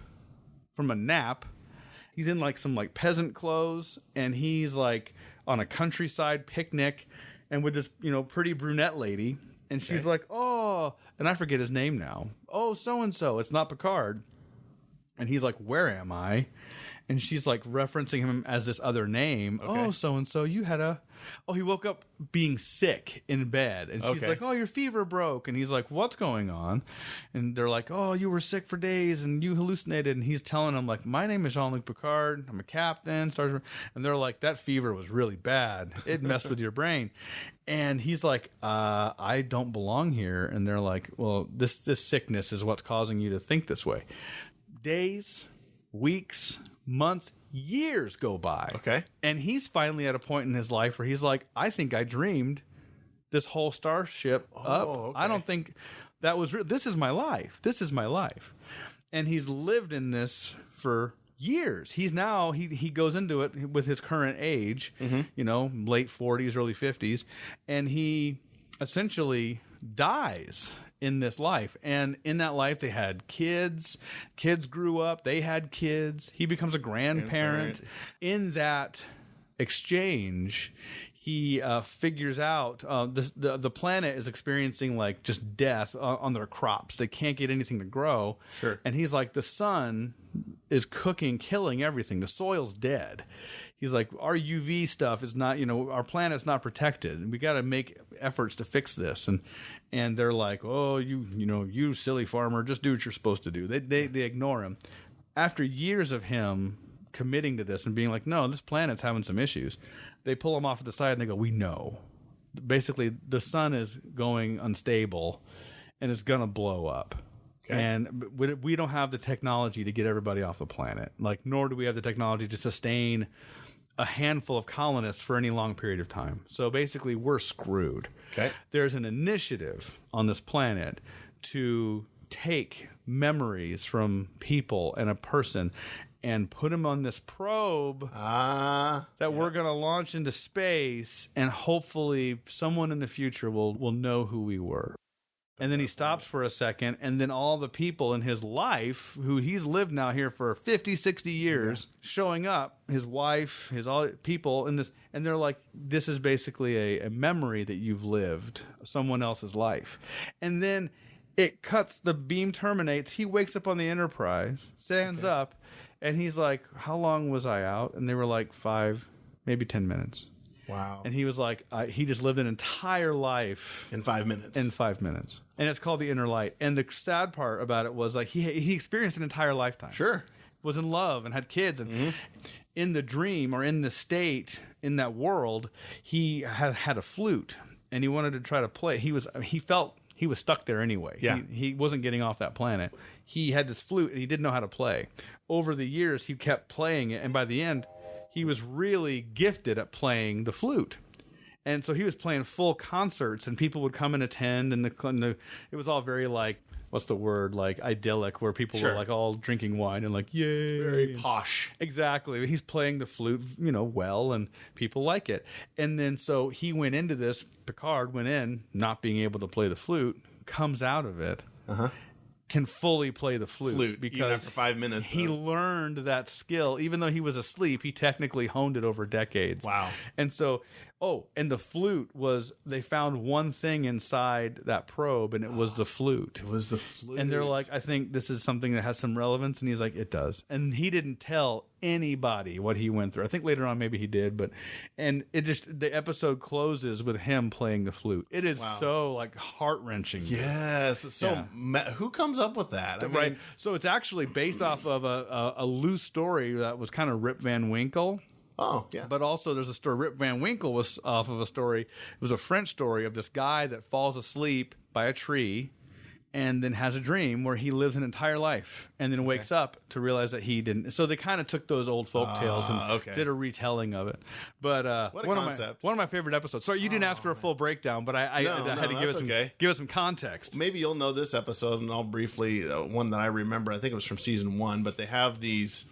from a nap. He's in like some like peasant clothes, and he's like on a countryside picnic and with this, pretty brunette lady. And she's like, oh, and I forget his name now. Oh, so-and-so. It's not Picard. And he's like, where am I? And she's like referencing him as this other name. Okay. Oh, so-and-so, you had he woke up being sick in bed. And she's like, oh, your fever broke. And he's like, what's going on? And they're like, oh, you were sick for days and you hallucinated. And he's telling them like, my name is Jean-Luc Picard. I'm a captain. And they're like, that fever was really bad. It messed with your brain. And he's like, I don't belong here. And they're like, well, this sickness is what's causing you to think this way. Days, weeks, months, years go by. Okay. And he's finally at a point in his life where he's like, I think I dreamed this whole starship up. Okay. I don't think that was real. This is my life. This is my life. And he's lived in this for years. He's now, he goes into it with his current age, late 40s, early 50s. And he essentially dies in this life. And in that life, they had kids. Kids grew up. They had kids. He becomes a grandparent. In that exchange, he figures out the planet is experiencing like just death on their crops. They can't get anything to grow. Sure. And he's like, the sun is cooking, killing everything. The soil's dead. He's like, our UV stuff is not, our planet's not protected, and we got to make efforts to fix this. And they're like, oh, you silly farmer, just do what you're supposed to do. They ignore him. After years of him committing to this and being like, no, this planet's having some issues, they pull him off to the side and they go, we know. Basically, the sun is going unstable and it's going to blow up. Okay. And we don't have the technology to get everybody off the planet. Nor do we have the technology to sustain a handful of colonists for any long period of time. So basically, we're screwed. Okay. There's an initiative on this planet to take memories from people and a person and put them on this probe that we're going to launch into space, and hopefully someone in the future will know who we were. And then he stops for a second, and then all the people in his life, who he's lived now here for 50, 60 years, showing up, his wife, all people in this, and they're like, this is basically a memory that you've lived, someone else's life. And then it cuts, the beam terminates, he wakes up on the Enterprise, stands up, and he's like, how long was I out? And they were like 5, maybe 10 minutes. Wow. And he was like, he just lived an entire life. In 5 minutes. In 5 minutes. And it's called the Inner Light. And the sad part about it was like he experienced an entire lifetime. Sure. Was in love and had kids. And in the dream, or in the state, in that world, he had a flute. And he wanted to try to play. He felt he was stuck there anyway. Yeah. He wasn't getting off that planet. He had this flute and he didn't know how to play. Over the years, he kept playing it. And by the end, he was really gifted at playing the flute. And so he was playing full concerts, and people would come and attend, and it was all very like, what's the word, like idyllic, where people were like all drinking wine and like, yay. Very posh. Exactly. He's playing the flute, well, and people like it. And then so he went into this, Picard went in, not being able to play the flute, comes out of it. Can fully play the flute because even after 5 minutes. He learned that skill. Even though he was asleep, he technically honed it over decades. Wow. And so, and the flute was, they found one thing inside that probe, and it was the flute. It was the flute. And they're like, I think this is something that has some relevance. And he's like, it does. And he didn't tell anybody what he went through. I think later on maybe he did, and the episode closes with him playing the flute. It is so like heart-wrenching. Yes. So who comes up with that? I mean, right. So it's actually based off of a loose story that was kind of Rip Van Winkle. Oh, yeah. But also there's a story, Rip Van Winkle was off of a story. It was a French story of this guy that falls asleep by a tree and then has a dream where he lives an entire life and then wakes up to realize that he didn't. So they kind of took those old folk tales and did a retelling of it. But what a concept. One of my favorite episodes. Sorry, you didn't ask for a full breakdown, but I had to give it some context. Maybe you'll know this episode, and I'll briefly, one that I remember, I think it was from season 1, but they have these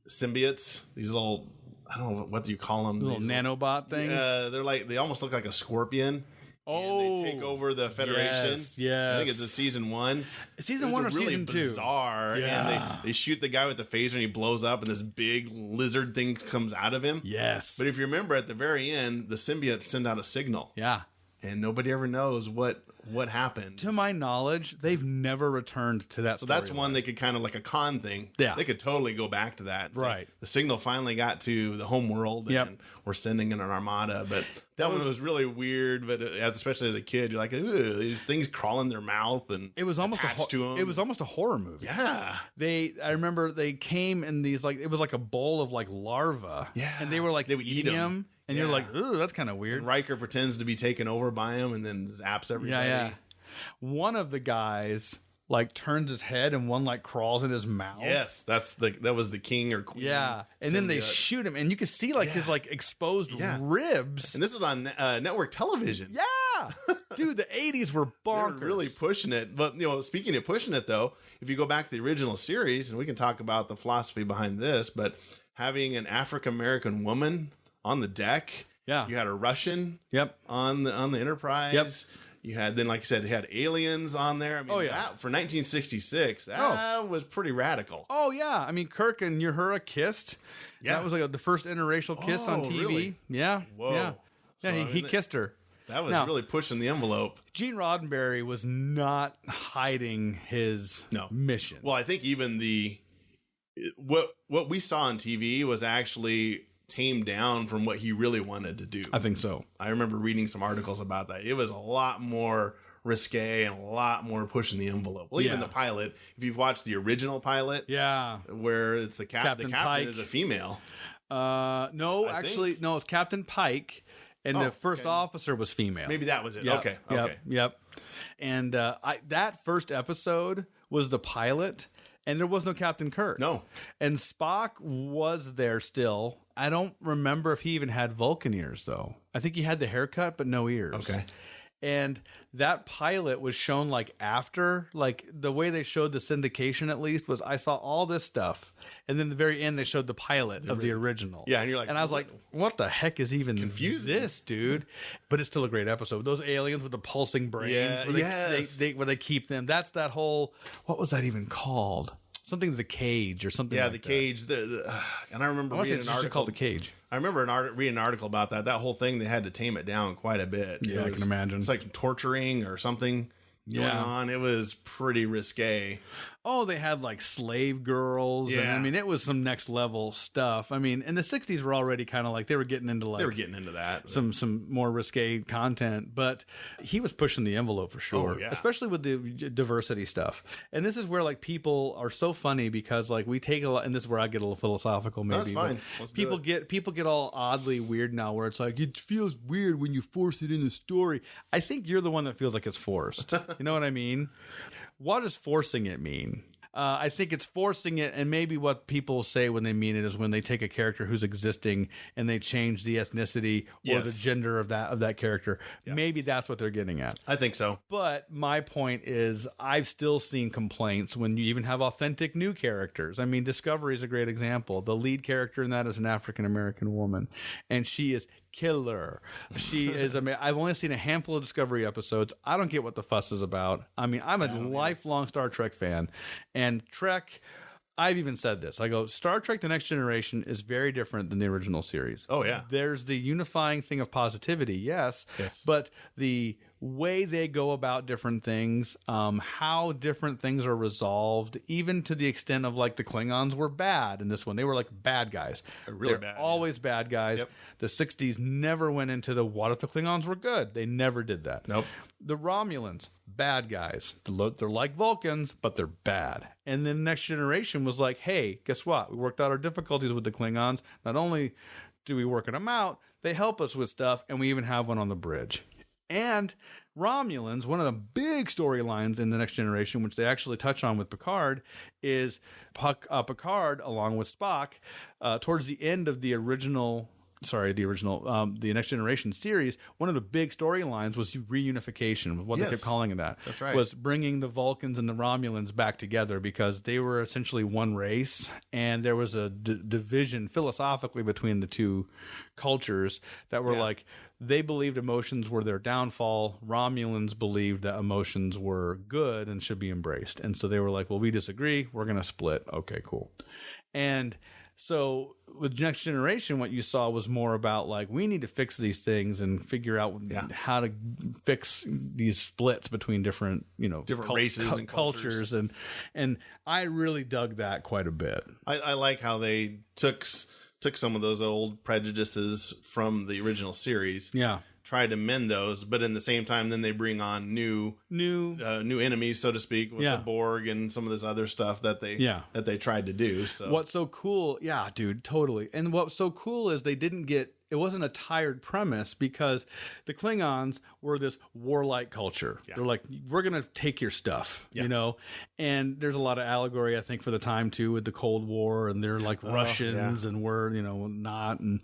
symbiotes, these little, I don't know, what do you call them? Little nanobot things? They almost look like a scorpion. Oh, and they take over the Federation. Yes. I think it's season 1. Season 1 or really season 2? Bizarre. Yeah. And they shoot the guy with the phaser, and he blows up, and this big lizard thing comes out of him. Yes. But if you remember, at the very end, the symbiotes send out a signal. Yeah. And nobody ever knows what happened. To my knowledge, they've never returned to that. So that's one they could kind of like a con thing. Yeah. They could totally go back to that. Right. The signal finally got to the home world, and we're sending in an armada. But that one was really weird. But especially as a kid, you're like, ooh, these things crawl in their mouth, and it was almost it was almost a horror movie. Yeah. I remember they came in these, like, it was like a bowl of like larvae. Yeah. And they were like, they would eat them. And you're like, ooh, that's kind of weird. And Riker pretends to be taken over by him, and then zaps everybody. Yeah. One of the guys like turns his head, and one like crawls in his mouth. Yes, that was the king or queen. Yeah, and then they shoot him, and you can see like his like exposed ribs. And this was on network television. Yeah, dude, the 80s were bonkers. They were really pushing it. But speaking of pushing it, though, if you go back to the original series, and we can talk about the philosophy behind this, but having an African American woman on the deck. Yeah. You had a Russian on the Enterprise. Yep. You had then, like you said, they had aliens on there. I mean, that, for 1966, that was pretty radical. Oh yeah, I mean, Kirk and Uhura kissed. Yeah, that was like the first interracial kiss on TV. Really? Yeah, whoa, yeah. So, He kissed her. That was really pushing the envelope. Gene Roddenberry was not hiding his mission. Well, I think even what we saw on TV was actually tamed down from what he really wanted to do. I think so. I remember reading some articles about that. It was a lot more risque and a lot more pushing the envelope. Well, even the pilot, if you've watched the original pilot, where it's the captain is a female. No, it's Captain Pike. And the first officer was female. Maybe that was it. Yep, Okay. Yep. And that first episode was the pilot, and there was no Captain Kirk. No. And Spock was there still. I don't remember if he even had Vulcan ears, though. I think he had the haircut, but no ears. Okay. And that pilot was shown after, the way they showed the syndication, at least, was I saw all this stuff. And then the very end, they showed the pilot of the original. Yeah. And you're like, and I was like, what the heck is even confusing. This, dude? But it's still a great episode. Those aliens with the pulsing brains, where they keep them. That's that whole, what was that even called? Something to the cage or something. Yeah, like the that. cage. And I remember reading an article called The Cage. I remember reading an article about that. That whole thing, they had to tame it down quite a bit. Yeah, I can imagine. It's like torturing or something going on. It was pretty risque. Oh, they had slave girls. Yeah. And, I mean, it was some next level stuff. I mean, in the 60s were already kind of they were getting into they were getting into that. Some more risque content, but he was pushing the envelope for sure. Oh, yeah. Especially with the diversity stuff. And this is where people are so funny because we take a lot, and this is where I get a little philosophical maybe. That's fine. People get all oddly weird now where it's it feels weird when you force it in the story. I think you're the one that feels like it's forced. You know what I mean? What does forcing it mean? I think it's forcing it, and maybe what people say when they mean it is when they take a character who's existing and they change the ethnicity or the gender of that character. Yeah. Maybe that's what they're getting at. I think so. But my point is, I've still seen complaints when you even have authentic new characters. I mean, Discovery is a great example. The lead character in that is an African-American woman, and she is killer. She is amazing. I've only seen a handful of Discovery episodes. I don't get what the fuss is about. I mean, I'm a lifelong Star Trek fan, and Trek, I've even said this. I go, Star Trek The Next Generation is very different than the original series. Oh, yeah. There's the unifying thing of positivity, yes. But the way they go about different things, how different things are resolved, even to the extent of the Klingons were bad in this one. They were bad guys. They're bad. Always bad guys. Yep. The 60s never went into the what if the Klingons were good. They never did that. Nope. The Romulans, bad guys. They're like Vulcans, but they're bad. And then Next Generation was hey, guess what? We worked out our difficulties with the Klingons. Not only do we work them out, they help us with stuff, and we even have one on the bridge. And Romulans, one of the big storylines in The Next Generation, which they actually touch on with Picard, is Picard, along with Spock, towards the end of the Next Generation series, one of the big storylines was reunification, what they kept calling it that. That's right. Was bringing the Vulcans and the Romulans back together because they were essentially one race, and there was a division philosophically between the two cultures that were they believed emotions were their downfall. Romulans believed that emotions were good and should be embraced. And so they were well, we disagree. We're going to split. Okay, cool. And so with Next Generation, what you saw was more about we need to fix these things and figure out how to fix these splits between different races and cultures. And I really dug that quite a bit. I like how they took some of those old prejudices from the original series. Yeah. Try to mend those, but in the same time, then they bring on new enemies, so to speak, with the Borg and some of this other stuff that they tried to do. So what's so cool? Yeah, dude, totally. And what's so cool is they didn't get. It wasn't a tired premise because the Klingons were this warlike culture. Yeah. They're we're going to take your stuff, and there's a lot of allegory, I think, for the time too, with the Cold War, and they're Russians and we're, not. And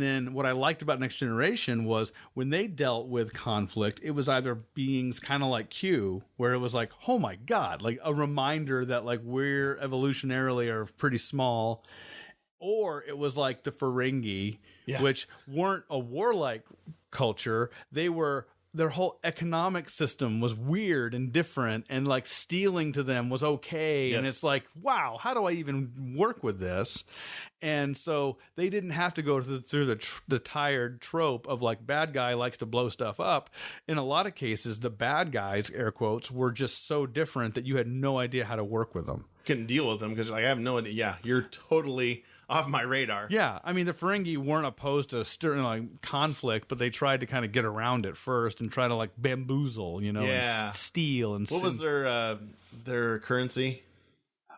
then what I liked about Next Generation was when they dealt with conflict, it was either beings kind of like Q, where it was oh my God, a reminder that we're evolutionarily are pretty small, or it was the Ferengi, which weren't a warlike culture. They were their whole economic system was weird and different, and like stealing to them was okay. Yes. And it's like, wow, how do I even work with this? And so they didn't have to go through the tired trope of like bad guy likes to blow stuff up. In a lot of cases, the bad guys, air quotes, were just so different that you had no idea how to work with them. Couldn't deal with them because like I have no idea. Yeah, you're totally off my radar. Yeah, I mean the Ferengi weren't opposed to like conflict, but they tried to kind of get around it first and try to like bamboozle, and steal and. What was their currency?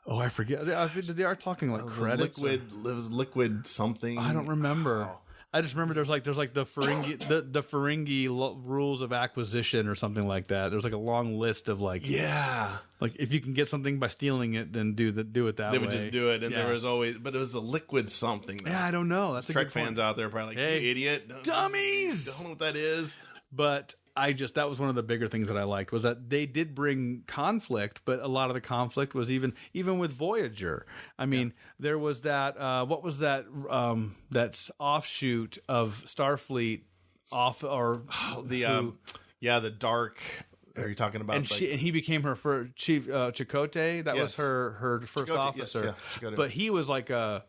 Oh, I forget. They are talking like credits. It was liquid something. I don't remember. Wow. I just remember there's like the Ferengi the Ferengi rules of acquisition or something like that. There's like a long list of like if you can get something by stealing it, then do it that way. They would just do it, and there was always, but it was a liquid something. Though. Yeah, I don't know. That's a Trek good point. fans out there are probably like, hey, you idiot, dummies. Don't know what that is. But that was one of the bigger things that I liked was that they did bring conflict, but a lot of the conflict was even with Voyager. I mean, there was that, what was that, that's offshoot of Starfleet the dark, are you talking about? And he became her first chief, Chakotay. That was her first Chakotay, officer. Yes, but he was like a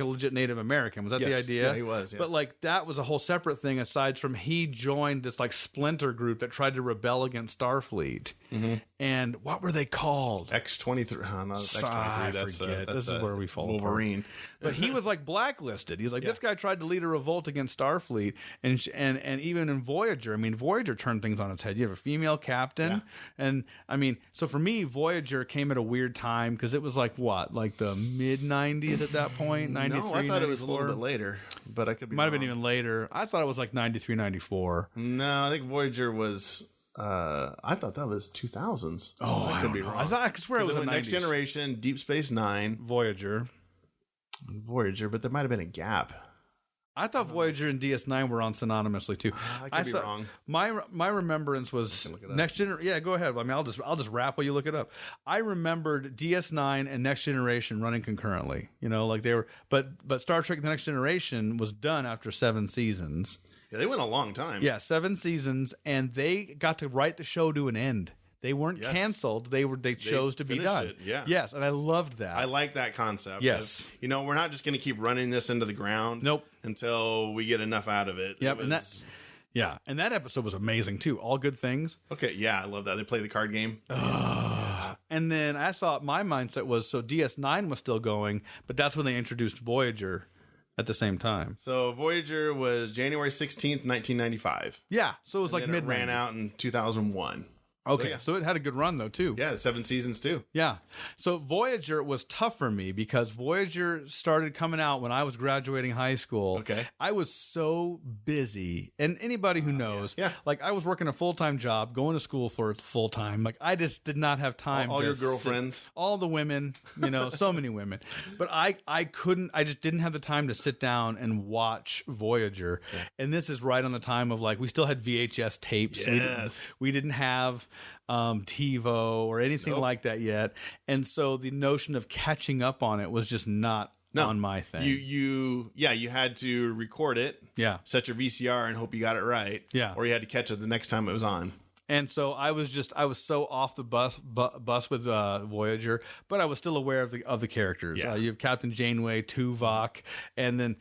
legit Native American. Was that the idea? Yeah, he was. Yeah. But like that was a whole separate thing aside from he joined this like splinter group that tried to rebel against Starfleet. Mm-hmm. And what were they called? X-23. Not X-23. I forget. This is where we fall Wolverine. apart. But he was like blacklisted. He's like, this guy tried to lead a revolt against Starfleet. And even in Voyager, I mean, Voyager turned things on its head. You have a female captain. Yeah. And I mean, so for me, Voyager came at a weird time because it was like what? Like the mid-90s at that point? 93, no, I thought 94? it was a little bit later, but I could be Might wrong. have been even later. I thought it was like 93, 94. No, I think Voyager was... I thought that was 2000s. Oh, I could be wrong. I swear it was the Next 90s. Generation, Deep Space Nine, Voyager, but there might have been a gap. I thought Voyager and DS9 were on synonymously too. I could be wrong. My remembrance was Next Generation. Yeah, go ahead. I mean, I'll just rap while you look it up. I remembered DS9 and Next Generation running concurrently. Like they were, but Star Trek: The Next Generation was done after 7 seasons. Yeah, they went a long time. Yeah, 7 seasons, and they got to write the show to an end. They weren't canceled. They chose to be done. It, yeah. Yes, and I loved that. I like that concept. Yes. We're not just going to keep running this into the ground. Nope. Until we get enough out of it. Yep. And that episode was amazing too. All good things. Okay. Yeah, I love that. They play the card game. And then I thought my mindset was so DS9 was still going, but that's when they introduced Voyager at the same time. So Voyager was January 16th, 1995. Yeah. So it was like mid. Ran out in 2001. Okay, so it had a good run, though, too. Yeah, 7 seasons, too. Yeah. So Voyager was tough for me because Voyager started coming out when I was graduating high school. Okay. I was so busy. And anybody who knows, like I was working a full-time job, going to school for full-time. Like I just did not have time. All your girlfriends. All the women, so many women. But I just didn't have the time to sit down and watch Voyager. Yeah. And this is right on the time of like, we still had VHS tapes. Yes. We didn't have TiVo or anything like that yet, and so the notion of catching up on it was just not on my thing. You had to record it, set your VCR and hope you got it right, or you had to catch it the next time it was on. And so I was so off the bus with Voyager, but I was still aware of the characters. Yeah. You have Captain Janeway, Tuvok, and then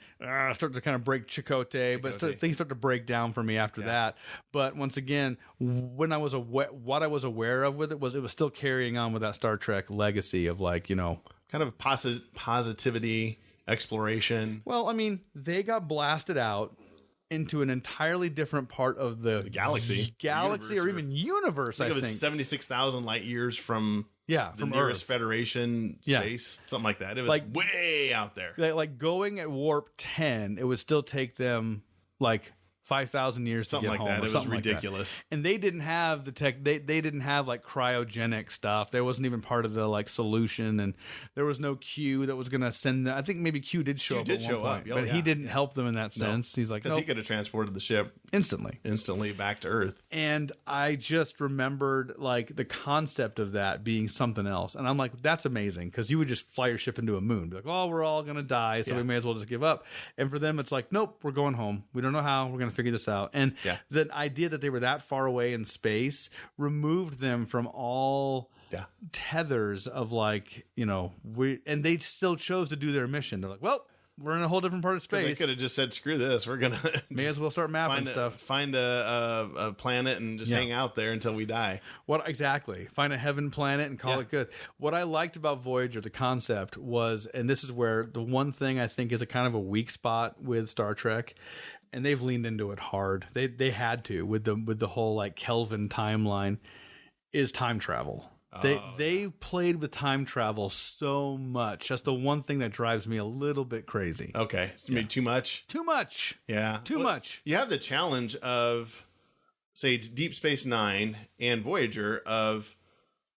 start to kind of break Chakotay, but things start to break down for me after that. But once again, when what I was aware of with it was still carrying on with that Star Trek legacy of like, kind of positivity, exploration. Well, I mean, they got blasted out into an entirely different part of the galaxy or even universe. I think it was 76,000 light years from the nearest Earth. Federation space, something like that. It was like way out there. Like going at warp 10, it would still take them like 5,000 years something to get like home. That. It was ridiculous. And they didn't have the tech. They didn't have like cryogenic stuff. There wasn't even part of the like solution, and there was no Q that was going to send them. I think maybe Q did show up at one point, but he didn't help them in that sense. He's like, because he could have transported the ship instantly back to Earth. And I just remembered like the concept of that being something else, and I'm like, that's amazing because you would just fly your ship into a moon, be like, oh, we're all going to die, so we may as well just give up. And for them, it's like, nope, we're going home. We don't know how. We're going to figure this out. And Yeah. the idea that they were that far away in space removed them from all tethers of like, and they still chose to do their mission. They're like, well, we're in a whole different part of space. They could have just said, "Screw this, we're gonna may as well start mapping stuff. Find a planet and just hang out there until we die." What exactly? Find a heaven planet and call it good. What I liked about Voyager, the concept was, and this is where the one thing I think is a kind of a weak spot with Star Trek, and they've leaned into it hard. They had to with the whole like Kelvin timeline, is time travel. They played with time travel so much. That's the one thing that drives me a little bit crazy. Okay. It's maybe too much? Too much. Yeah. Too much. You have the challenge of, say, it's Deep Space Nine and Voyager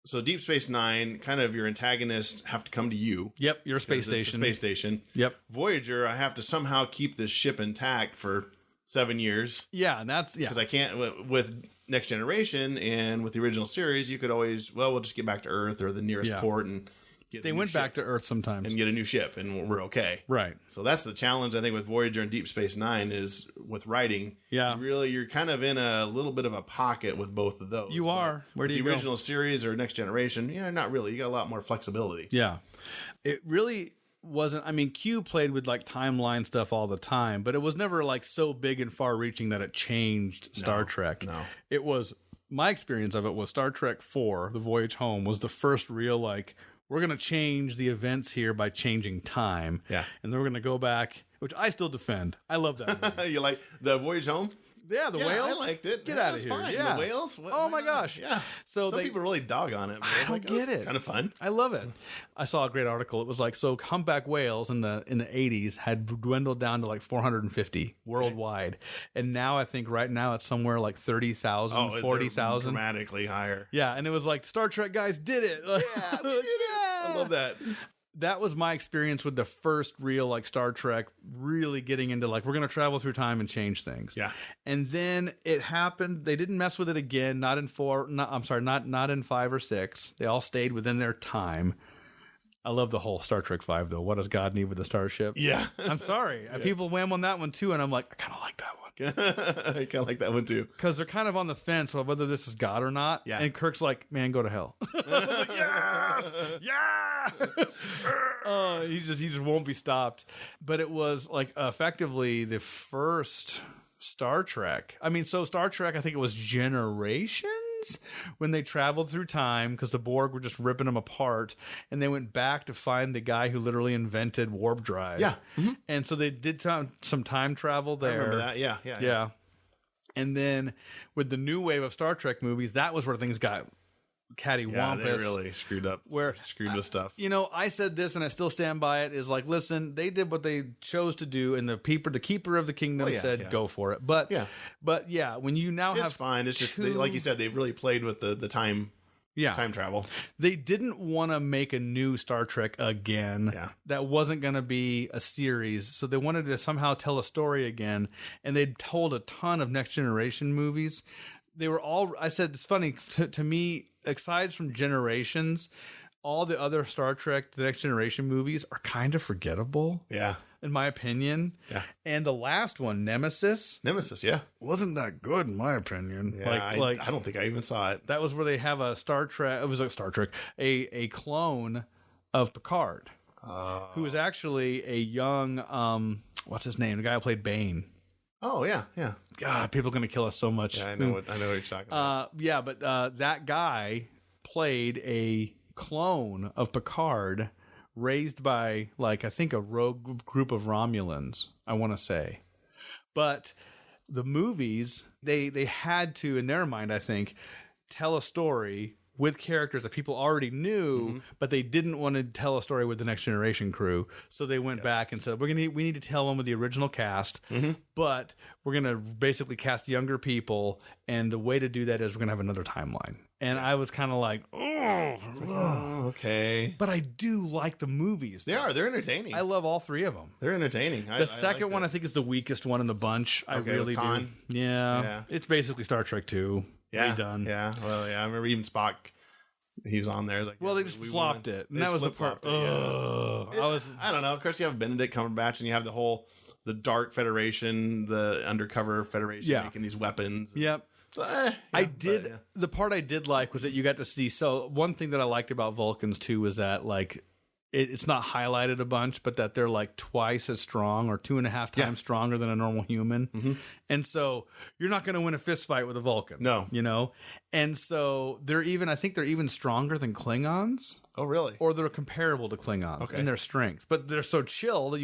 so Deep Space Nine, kind of your antagonists have to come to you. Yep, your space station. It's a space station. Yep. Voyager, I have to somehow keep this ship intact for 7 years. Yeah, and that's... Because I can't... With Next Generation and with the original series, you could always, we'll just get back to Earth or the nearest port and get They went back to Earth sometimes. and get a new ship, and we're okay. Right. So that's the challenge, I think, with Voyager and Deep Space Nine is with writing. Yeah. You're kind of in a little bit of a pocket with both of those. You are. Where do you go? The original series or Next Generation, not really. You got a lot more flexibility. Yeah. It really wasn't... I mean, Q played with like timeline stuff all the time, but it was never like so big and far reaching that it changed Star Trek. No. It was... My experience of it was Star Trek 4, The Voyage Home, was the first real, like, we're going to change the events here by changing time. Yeah. And then we're going to go back, which I still defend. I love that movie. You like the Voyage Home? Yeah, the whales. I liked it. Get Yeah, out it of was here. fine. Yeah. The whales? Oh my gosh. Yeah. So Some people really dog on it. But I don't get it. Kind of fun. I love it. I saw a great article. It was like, so humpback whales in the 80s had dwindled down to like 450 worldwide. And now I think right now it's somewhere like 30,000, 40,000. Dramatically higher. Yeah, and it was like Star Trek guys did it. Yeah, we did it. I love that. That was my experience with the first real like Star Trek really getting into like, we're going to travel through time and change things. Yeah. And then it happened. They didn't mess with it again. Not in 5 or 6. They all stayed within their time. I love the whole Star Trek 5 though. What does God need with the starship? Yeah. I'm sorry. People wham on that one too. And I'm like, I kind of like that one. I kind of like that one too. Because they're kind of on the fence of whether this is God or not. Yeah. And Kirk's like, man, go to hell. I was like, yes! Yeah! He just won't be stopped. But it was like effectively the first Star Trek. I mean, so Star Trek, I think it was Generations when they traveled through time because the Borg were just ripping them apart, and they went back to find the guy who literally invented warp drive. Yeah. Mm-hmm. And so they did some time travel there. I remember that. Yeah. And then with the new wave of Star Trek movies, that was where things got cattywampus. Yeah, they really screwed with stuff. I said this, and I still stand by it. Is like, listen, they did what they chose to do, and the keeper of the kingdom said, "Go for it." But when you now have, it's fine. It's just like you said, they really played with the time. Yeah. Time travel. They didn't want to make a new Star Trek again. Yeah. That wasn't going to be a series. So they wanted to somehow tell a story again. And they told a ton of Next Generation movies. They were all, I said, it's funny to me, aside from Generations, all the other Star Trek, the Next Generation movies are kind of forgettable. Yeah. In my opinion. Yeah. And the last one, Nemesis, yeah. wasn't that good in my opinion. Yeah, I don't think I even saw it. That was where they have a Star Trek, it was like Star Trek, a clone of Picard, who was actually a young, what's his name? The guy who played Bane. Oh, yeah. God, people are going to kill us so much. Yeah, I know what you're talking about. But that guy played a clone of Picard raised by, like, I think a rogue group of Romulans, I want to say. But the movies, they had to, in their mind, I think, tell a story with characters that people already knew, but they didn't want to tell a story with the Next Generation crew. So they went back and said, we need to tell one with the original cast, but we're going to basically cast younger people. And the way to do that is we're going to have another timeline. And I was kind of like, oh, okay. But I do like the movies. They're entertaining. I love all three of them. They're entertaining. The second one, I think, is the weakest one in the bunch. I really do. Yeah. It's basically Star Trek 2. Yeah. Redone. Yeah. Well, yeah. I remember even Spock, he was on there. Like, well, they just flopped it. And that was the part. I don't know. Of course, you have Benedict Cumberbatch and you have the whole the Dark Federation, the undercover Federation making these weapons. Yep. So, the part I did like was that you got to see. So one thing that I liked about Vulcans too was that like it's not highlighted a bunch, but that they're like twice as strong or 2.5 times stronger than a normal human. Mm-hmm. And so you're not going to win a fist fight with a Vulcan. No. You know? And so I think they're even stronger than Klingons. Oh, really? Or they're comparable to Klingons in their strength. But they're so chill that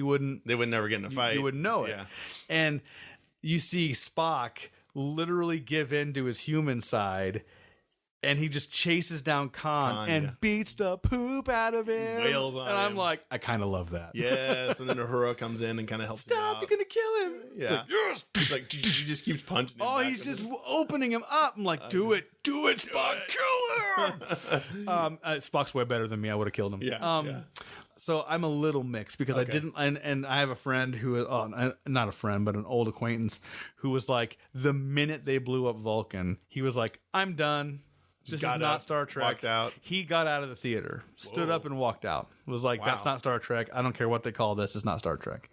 they would never get in a fight. You wouldn't know it. Yeah. And you see Spock literally give in to his human side, and he just chases down Khan and beats the poop out of him. Wails on him. And I'm like, I kind of love that. Yes, and then Uhura comes in and kind of helps him out. Stop, you're going to kill him. Yeah. Like, yes. He's like, he just keeps punching him. Oh, he's just opening him up. I'm like, do it, Spock, kill him. Spock's way better than me. I would have killed him. Yeah. So I'm a little mixed because I didn't, and I have a friend who, not a friend, but an old acquaintance who was like, the minute they blew up Vulcan, he was like, I'm done. This is not Star Trek. Walked out. He got out of the theater, stood up and walked out. Was like, that's not Star Trek. I don't care what they call this. It's not Star Trek.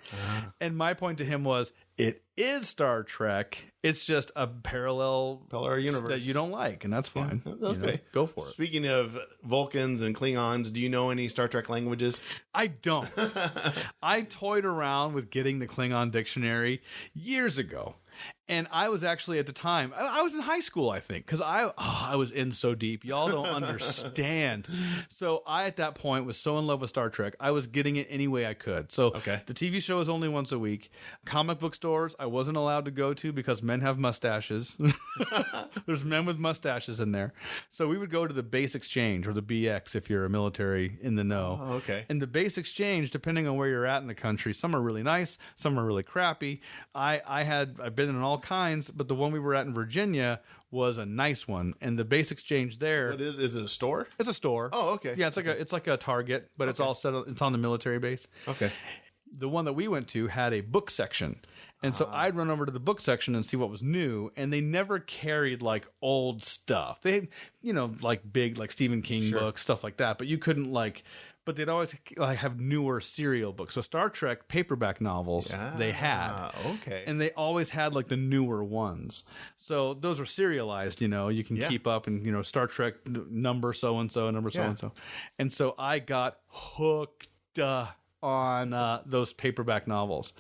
And my point to him was, it is Star Trek. It's just a parallel universe that you don't like, and that's fine. Yeah, okay. You know, go for it. Speaking of Vulcans and Klingons, do you know any Star Trek languages? I don't. I toyed around with getting the Klingon dictionary years ago. And I was actually at the time, I was in high school, I think, because I was in so deep. Y'all don't understand. So I, at that point, was so in love with Star Trek, I was getting it any way I could. So the TV show is only once a week. Comic book stores, I wasn't allowed to go to because men have mustaches. There's men with mustaches in there. So we would go to the Base Exchange, or the BX if you're a military in the know. Oh, okay. And the Base Exchange, depending on where you're at in the country, some are really nice, some are really crappy. I've been in all kinds, but the one we were at in Virginia was a nice one, and the Base Exchange there. What is it? A store? It's a store. Oh, okay. Yeah, it's like a Target, but it's all set. It's on the military base. Okay. The one that we went to had a book section, and so I'd run over to the book section and see what was new. And they never carried like old stuff. They, like big like Stephen King books, stuff like that. But you couldn't like. But they'd always have newer serial books. So Star Trek paperback novels they had. Okay. And they always had like the newer ones. So those were serialized, you can keep up and, Star Trek number so-and-so, number so-and-so. And so I got hooked on those paperback novels,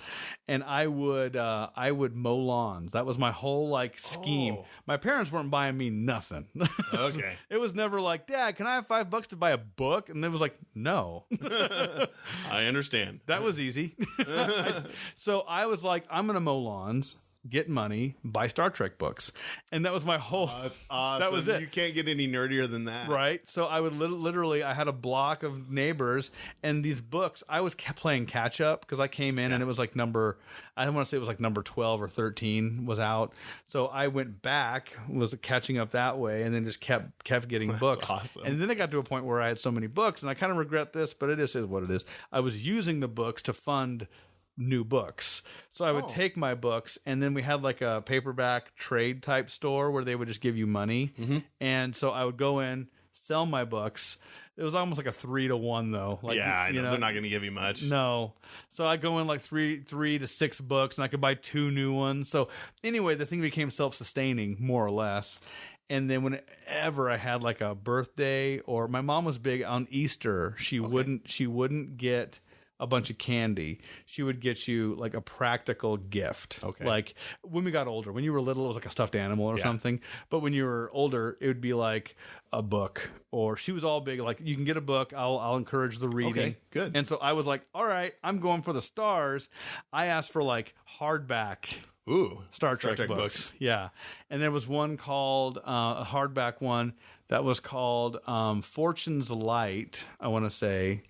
and I would mow lawns. That was my whole like scheme. My parents weren't buying me nothing. Okay. It was never like, Dad, can I have $5 to buy a book? And it was like, no. I understand. That was easy. So I was like, I'm gonna mow lawns, get money, buy Star Trek books. And that was my whole... That's awesome. That was it. You can't get any nerdier than that. Right? So I would literally, I had a block of neighbors, and these books, I was playing catch up because I came in and it was like I want to say it was like number 12 or 13 was out. So I went back, was catching up that way, and then just kept getting books. Awesome. And then it got to a point where I had so many books, and I kind of regret this, but it is what it is. I was using the books to fund new books. So I would take my books, and then we had like a paperback trade type store where they would just give you money. Mm-hmm. And so I would go in, sell my books. It was almost like a 3-to-1 though. Like, I know. They're not going to give you much. No. So I go in like three to 6 books, and I could buy 2 new ones. So anyway, the thing became self-sustaining more or less. And then whenever I had like a birthday, or my mom was big on Easter, she wouldn't get a bunch of candy. She would get you like a practical gift. Okay. Like when we got older, when you were little, it was like a stuffed animal or something. But when you were older, it would be like a book. Or she was all big, like, you can get a book. I'll encourage the reading. Okay, good. And so I was like, all right, I'm going for the stars. I asked for like hardback. Ooh, Star Trek books. Yeah. And there was one called, a hardback one that was called Fortune's Light, I want to say.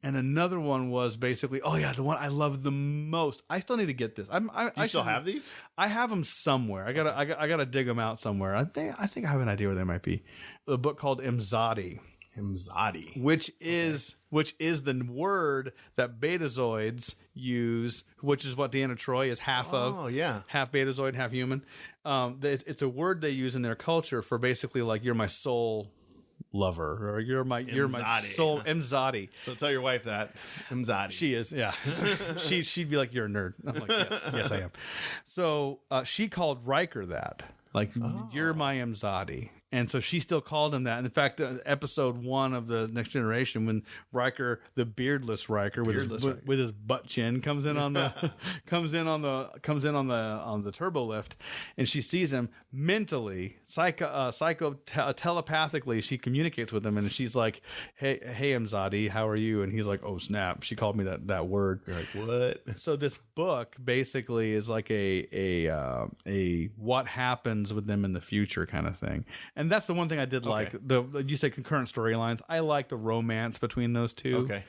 And another one was basically, the one I love the most. I still need to get this. I still have these? I have them somewhere. I gotta dig them out somewhere. I think I have an idea where they might be. A book called Imzadi. Imzadi, which is the word that Betazoids use, which is what Deanna Troi is half of. Oh yeah, half Betazoid, half human. It's a word they use in their culture for basically like, you're my soul lover, or you're my soul Mzadi. So tell your wife that Mzadi. She is, yeah. She'd be like, you're a nerd. I'm like, yes, I am. So she called Riker that, like, you're my Mzadi. And so she still called him that. And in fact, episode 1 of the Next Generation, when Riker, the beardless Riker, with his butt chin, comes in on the turbo lift, and she sees him mentally, telepathically, she communicates with him, and she's like, "Hey, Mzadi, how are you?" And he's like, "Oh snap!" She called me that word. You're like, what? So this book basically is like a what happens with them in the future kind of thing. And that's the one thing I did like. You say concurrent storylines. I like the romance between those two. Okay.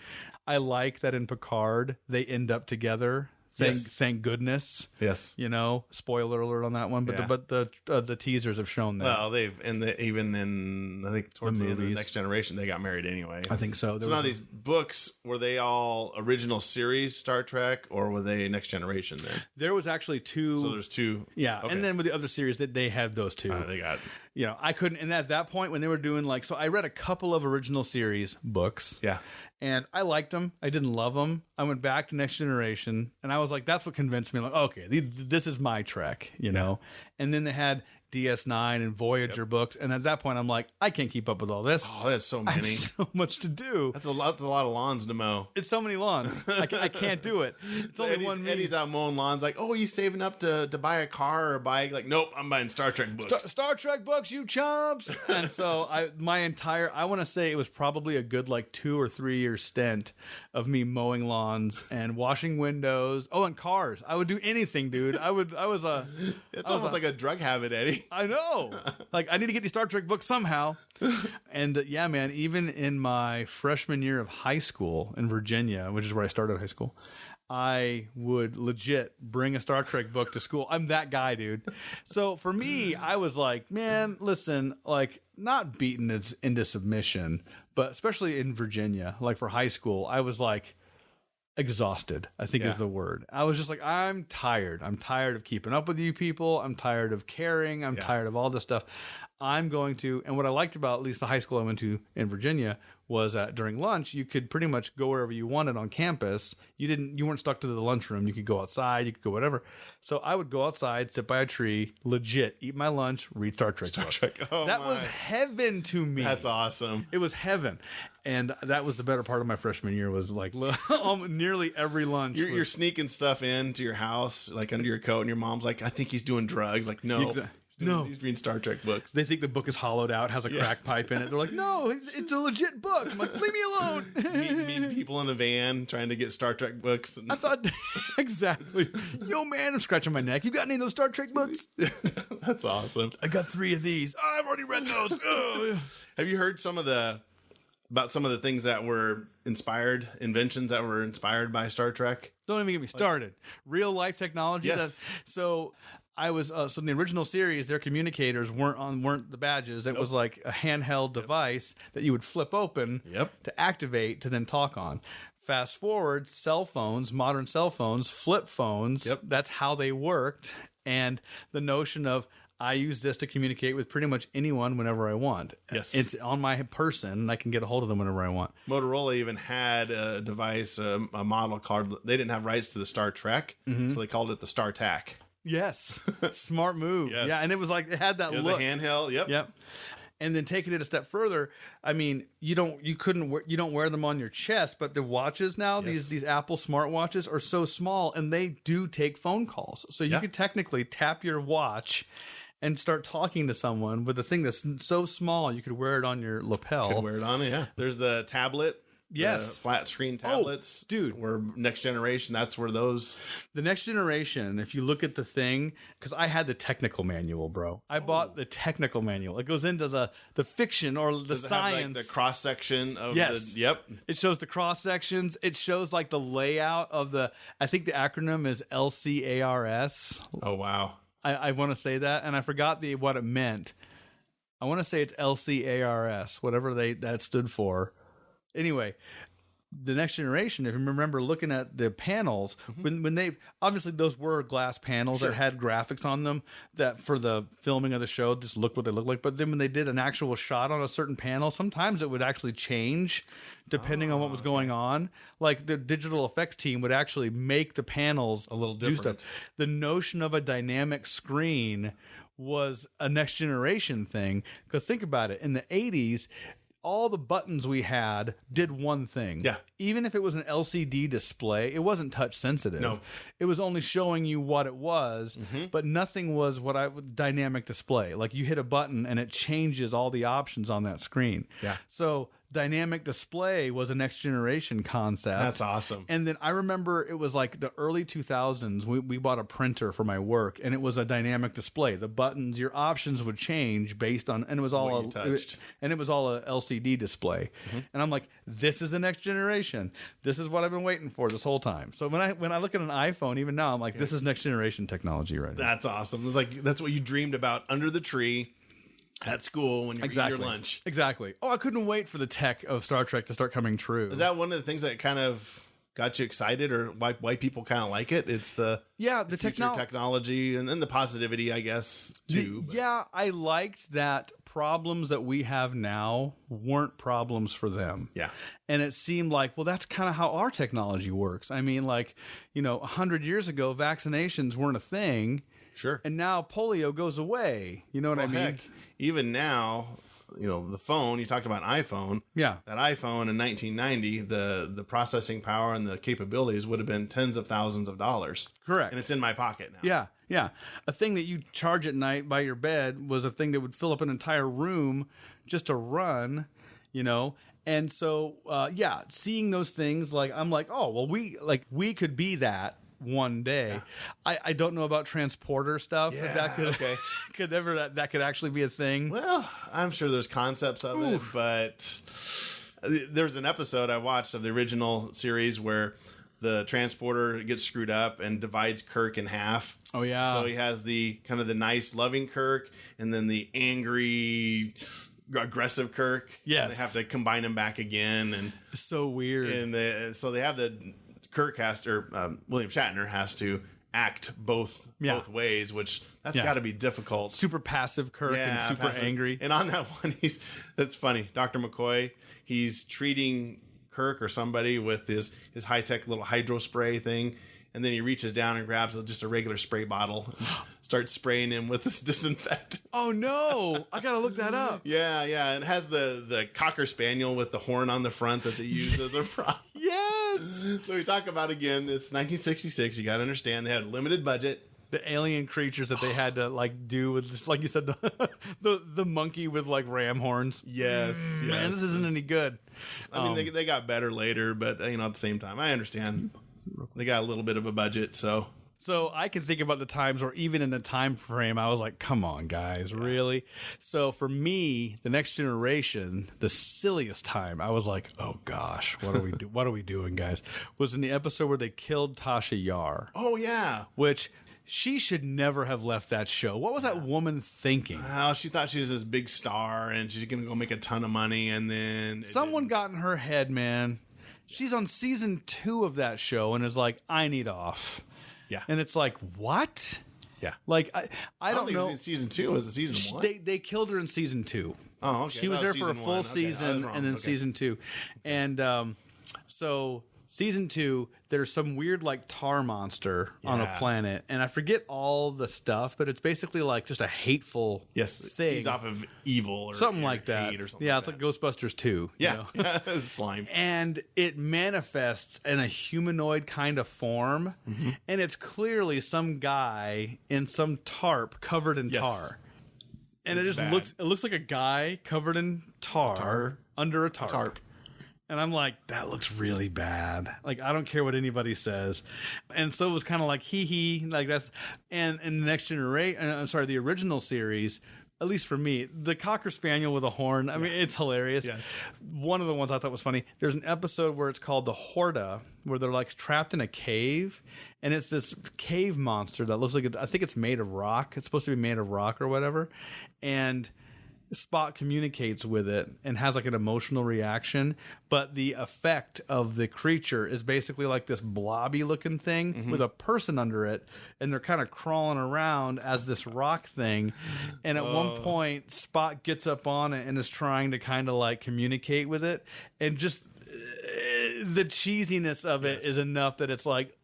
I like that in Picard they end up together. Thank goodness. Yes. You know, spoiler alert on that one. But the teasers have shown that. Well, even in I think towards the end of the Next Generation they got married anyway. I think so. So now these books, were they all original series Star Trek, or were they Next Generation then? There was actually 2. So there's 2. Yeah, okay. And then with the other series that they had those 2. They got. You know, I couldn't. And at that point when they were doing so I read a couple of original series books. Yeah. And I liked them. I didn't love them. I went back to Next Generation, and I was like, that's what convinced me. Like, okay, this is my Trek, you know? And then they had DS9 and Voyager books, and at that point, I'm like, I can't keep up with all this. Oh, that's so many. I have so much to do. That's a lot of lawns to mow. It's so many lawns. I can't do it. It's only one me. Eddie's out mowing lawns like, oh, you saving up to buy a car or a bike? Like, nope, I'm buying Star Trek books. Star Trek books, you chumps. And so I want to say it was probably a good 2 or 3 year stint of me mowing lawns and washing windows. Oh, and cars. I would do anything, dude. It's almost like a drug habit, Eddie. I know. I need to get these Star Trek books somehow. And yeah, man, even in my freshman year of high school in Virginia, which is where I started high school, I would legit bring a Star Trek book to school. I'm that guy, dude. So for me, I was like, man, listen, not beaten into submission, but especially in Virginia, for high school, I was exhausted, I think is the word. I was just like, I'm tired. I'm tired of keeping up with you people. I'm tired of caring. I'm tired of all this stuff. I'm going to, and what I liked about at least the high school I went to in Virginia was that during lunch, you could pretty much go wherever you wanted on campus. You weren't stuck to the lunchroom. You could go outside, you could go whatever. So I would go outside, sit by a tree, legit, eat my lunch, read Star Trek. Oh, that was heaven to me. That's awesome. It was heaven. And that was the better part of my freshman year was nearly every lunch. You're sneaking stuff into your house, under your coat, and your mom's like, I think he's doing drugs. Like, no. He's reading Star Trek books. They think the book is hollowed out, has a crack pipe in it. They're like, no, it's a legit book. I'm like, leave me alone. Meeting people in a van trying to get Star Trek books. I thought, exactly. Yo, man, I'm scratching my neck. You got any of those Star Trek books? That's awesome. I got 3 of these. Oh, I've already read those. Have you heard about some of the things that were inventions that were inspired by Star Trek? Don't even get me started. Real life technology. Yes. I was so in the original series, their communicators weren't the badges. It was like a handheld device that you would flip open to activate to then talk on. Fast forward, cell phones, modern cell phones, flip phones. That's how they worked. And the notion of I use this to communicate with pretty much anyone whenever I want. Yes. It's on my person, and I can get a hold of them whenever I want. Motorola even had a device, a model called, they didn't have rights to the Star Trek, so they called it the StarTAC. Yes. Smart move. Yes. Yeah, and it was it had that look. It was a handheld, Yep. And then taking it a step further, I mean, you don't wear them on your chest, but the watches now, these Apple smartwatches are so small, and they do take phone calls. So you could technically tap your watch and start talking to someone with a thing that's so small you could wear it on your lapel. Could wear it on it, yeah. There's the tablet. Yes. The flat screen tablets. Oh, dude. Were Next Generation. That's where those. The Next Generation, if you look at the thing, because I had the technical manual, bro. I bought the technical manual. It goes into the fiction or the science. Have, the cross section of the. It shows the cross sections. It shows the layout of the. I think the acronym is LCARS. Oh, wow. I want to say that, and I forgot what it meant. I want to say it's LCARS, whatever that stood for. Anyway, the Next Generation, if you remember looking at the panels, when they obviously those were glass panels that had graphics on them that for the filming of the show just looked what they looked like. But then when they did an actual shot on a certain panel, sometimes it would actually change depending on what was going on. Like the digital effects team would actually make the panels a little different. Do stuff. The notion of a dynamic screen was a Next Generation thing. Because think about it, in the 80s, all the buttons we had did one thing. Yeah. Even if it was an LCD display, it wasn't touch sensitive. No. It was only showing you what it was, but nothing was what I would dynamic display. Like you hit a button and it changes all the options on that screen. Yeah. So dynamic display was a Next Generation concept. That's awesome. And then I remember it was like the early 2000s. We bought a printer for my work, and it was a dynamic display. The buttons, your options would change based on, and it was all What you touched. and it was all a LCD display. And I'm like, this is the Next Generation. This is what I've been waiting for this whole time. So when I look at an iPhone, even now, I'm like, this is Next Generation technology right now. That's awesome. It's like that's what you dreamed about under the tree at school when you're eating your lunch. Exactly. Oh, I couldn't wait for the tech of Star Trek to start coming true. Is that one of the things that kind of got you excited, or why people kind of like it? It's the technology and then the positivity, I guess, too. I liked that problems that we have now weren't problems for them. Yeah. And it seemed like, well, that's kind of how our technology works. I mean, like, 100 years ago, vaccinations weren't a thing. Sure. And now polio goes away. You know what I mean? Heck, even now, the phone, you talked about an iPhone. Yeah. That iPhone in 1990, the processing power and the capabilities would have been tens of thousands of dollars. Correct. And it's in my pocket now. Yeah. Yeah. A thing that you charge at night by your bed was a thing that would fill up an entire room just to run, And so, seeing those things, like, I'm like, oh, well, we could be that one day. Yeah. I don't know about transporter stuff. Yeah, if that could that could actually be a thing. Well, I'm sure there's concepts of it, but there's an episode I watched of the original series where the transporter gets screwed up and divides Kirk in half. Oh yeah. So he has the kind of the nice, loving Kirk, and then the angry, aggressive Kirk. Yes. And they have to combine them back again, and it's so weird. And so they have Kirk has to, or William Shatner has to act both ways, which that's got to be difficult. Super passive Kirk and super angry. And on that one, that's funny. Dr. McCoy, he's treating Kirk or somebody with his high-tech little hydro spray thing, and then he reaches down and grabs just a regular spray bottle and starts spraying him with this disinfectant. Oh no, I gotta look that up. Yeah, and it has the Cocker Spaniel with the horn on the front that they use as a prop. Yes. So we talk about, again, it's 1966. You got to understand they had a limited budget. The alien creatures that they had to do with, just like you said, the monkey with ram horns. Yes. Man, this isn't any good. I mean, they got better later, but at the same time, I understand they got a little bit of a budget. So I can think about the times where even in the time frame, I was like, come on, guys, really? So for me, the Next Generation, the silliest time, I was like, oh gosh, what are we doing, guys? Was in the episode where they killed Tasha Yar. Oh yeah. Which she should never have left that show. What was that woman thinking? Well, she thought she was this big star and she's going to go make a ton of money, and then someone got in her head, man. She's on season 2 of that show and is like, I need off. Yeah. And it's like, what? Yeah. Like, I don't know. It was in season 2. Was it season 1? They killed her in season 2. Oh, okay. She was there for a full season, and then season 2. And so season 2, there's some weird tar monster on a planet, and I forget all the stuff, but it's basically just a hateful thing. He's off of evil or something like that. Or something it's like Ghostbusters 2. Yeah, slime. And it manifests in a humanoid kind of form, and it's clearly some guy in some tarp covered in tar. And it looks like a guy covered in tar. Under a tarp. And I'm like, that looks really bad. I don't care what anybody says. And so it was kind of like, that's, and in the Next Generation, the original series, at least for me, the Cocker Spaniel with a horn, I mean, it's hilarious. Yes. One of the ones I thought was funny, there's an episode where it's called The Horda, where they're trapped in a cave, and it's this cave monster that looks like, I think it's made of rock. It's supposed to be made of rock or whatever. And Spock communicates with it and has like an emotional reaction, but the effect of the creature is basically like this blobby looking thing with a person under it, and they're kind of crawling around as this rock thing. And at one point, Spock gets up on it and is trying to kind of like communicate with it, and just the cheesiness of it is enough that it's like,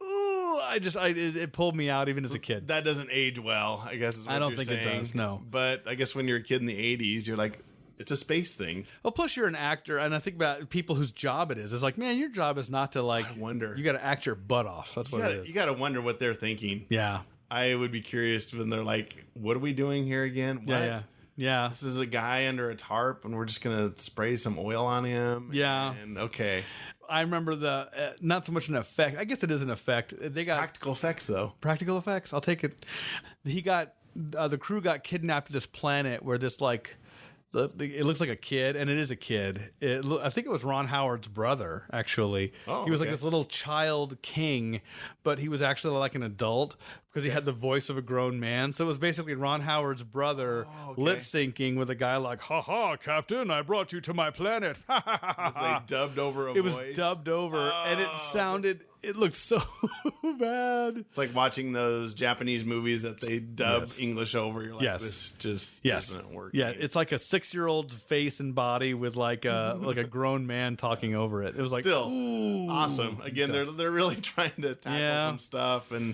it pulled me out even as a kid. That doesn't age well, I guess. Is what I don't you're think saying. it does. No, but I guess when you're a kid in the '80s, you're like, it's a space thing. Well, plus you're an actor, and I think about people whose job it is. It's like, man, your job is not to like. I wonder. You got to act your butt off. That's what it is. You got to wonder what they're thinking. Yeah, I would be curious when they're like, "What are we doing here again? What? Yeah. This is a guy under a tarp, and we're just gonna spray some oil on him." Yeah. And okay. I remember the not so much an effect. I guess it is an effect. They got practical effects, though. Practical effects. I'll take it. The crew got kidnapped to this planet where this like. It looks like a kid, and it is a kid. I think it was Ron Howard's brother, actually. Oh, he was okay. like this little child king, but he was actually like an adult because he had the voice of a grown man. So it was basically Ron Howard's brother lip syncing with a guy like, "Ha ha, Captain, I brought you to my planet." It was like dubbed over a voice. It was dubbed over, and it sounded. It looked so bad. It's like watching those Japanese movies that they dub English over. You're like, this just isn't working. Yeah, it's like a 6-year-old face and body with like a grown man talking over it. It was like awesome. Again, they're really trying to tackle some stuff and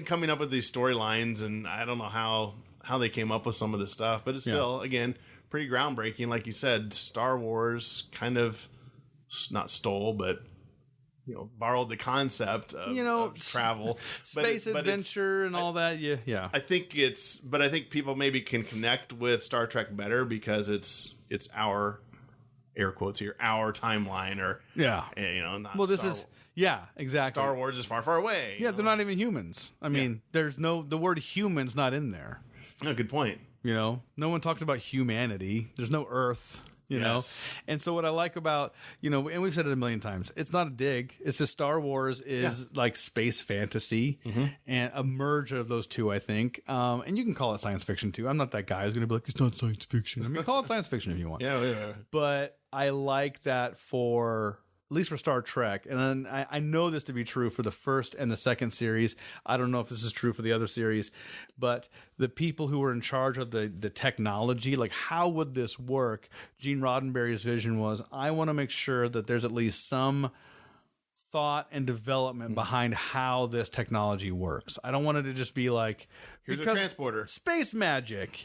coming up with these storylines. And I don't know how they came up with some of this stuff, but it's still again pretty groundbreaking. Like you said, Star Wars kind of not stole, but borrowed the concept of travel, space adventure, and all that. Yeah. I think people maybe can connect with Star Trek better because it's our air quotes here, our timeline, or not. Well, this is exactly. Star Wars is far, far away. Yeah, they're not even humans. I mean, there's the word human's not in there. No, good point. No one talks about humanity. There's no Earth. You know? And so what I like about, and we've said it a million times, it's not a dig. It's just Star Wars is like space fantasy and a merge of those two, I think. And you can call it science fiction too. I'm not that guy who's going to be like, it's not science fiction. I mean, call it science fiction if you want. Yeah. But I like that at least for Star Trek. And then I know this to be true for the first and the second series. I don't know if this is true for the other series, but the people who were in charge of the technology, like how would this work? Gene Roddenberry's vision was, I want to make sure that there's at least some thought and development behind how this technology works. I don't want it to just be like, here's a transporter, space magic,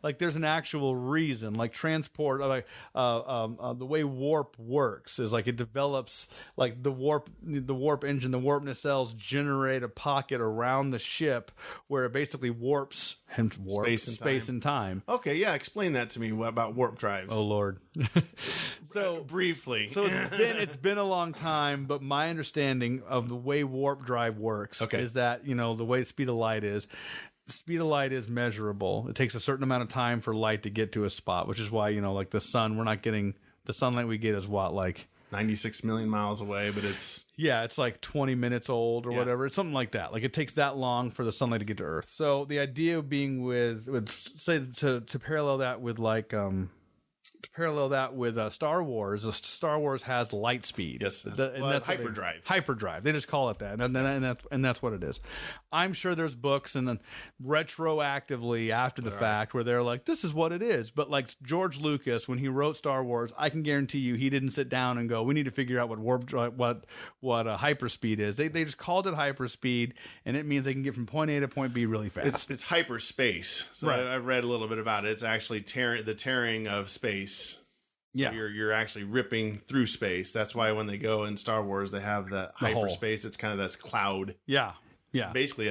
like there's an actual reason, like transport, like the way warp works is like it develops, like the warp engine, the warp nacelles generate a pocket around the ship where it basically warps space and time. Okay, yeah, explain that to me. What about warp drives? Oh Lord. So briefly, it's been a long time, but my understanding of the way warp drive works is that the way speed of light is measurable. It takes a certain amount of time for light to get to a spot, which is why like the sun, we're not getting the sunlight we get is what, like 96 million miles away, but it's like 20 minutes old or whatever. It's something like that. Like it takes that long for the sunlight to get to Earth. So the idea of being with say to parallel that with like Star Wars. Star Wars has light speed. Yes, that's hyperdrive. Hyperdrive. They just call it that, and that's what it is. I'm sure there's books and then retroactively after the fact where they're like, this is what it is. But like George Lucas, when he wrote Star Wars, I can guarantee you he didn't sit down and go, we need to figure out what warp drive, what hyperspeed is. They just called it hyperspeed, and it means they can get from point A to point B really fast. It's hyperspace. So I've read a little bit about it. It's actually the tearing of space. So you're actually ripping through space. That's why when they go in Star Wars, they have the hyperspace. It's kind of this cloud. Yeah. It's basically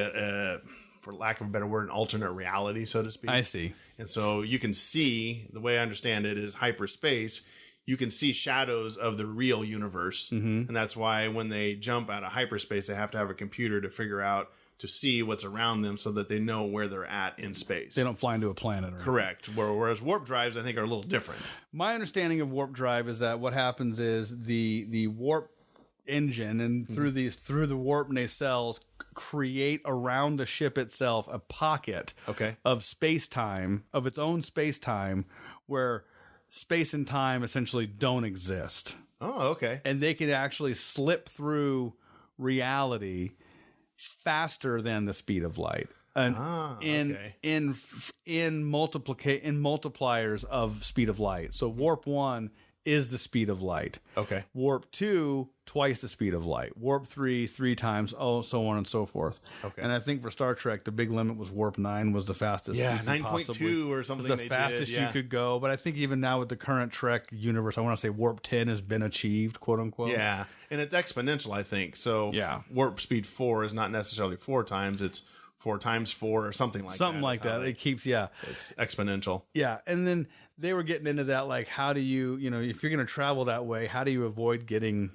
for lack of a better word, an alternate reality, so to speak. I see. And so you can see, the way I understand it is hyperspace, you can see shadows of the real universe. And that's why when they jump out of hyperspace, they have to have a computer to figure out, to see what's around them so that they know where they're at in space. They don't fly into a planet. Correct. Whereas warp drives, I think, are a little different. My understanding of warp drive is that what happens is the warp engine and through the warp nacelles create around the ship itself a pocket of space-time, of its own space-time, where space and time essentially don't exist. Oh, okay. And they can actually slip through reality faster than the speed of light. And in multipliers of speed of light. So warp 1 is the speed of light. Okay. Warp 2, twice the speed of light. Warp 3, 3 times, so on and so forth. Okay. And I think for Star Trek, the big limit was warp 9 was the fastest. Yeah, 9.2 or something. Was the fastest you could go. But I think even now with the current Trek universe, I want to say warp 10 has been achieved, quote unquote. Yeah, and it's exponential, I think. So warp speed 4 is not necessarily 4 times. It's 4 times 4 or something like that. Something like that. It keeps, it's exponential. Yeah, and then they were getting into that, like, how do you, if you're going to travel that way, how do you avoid getting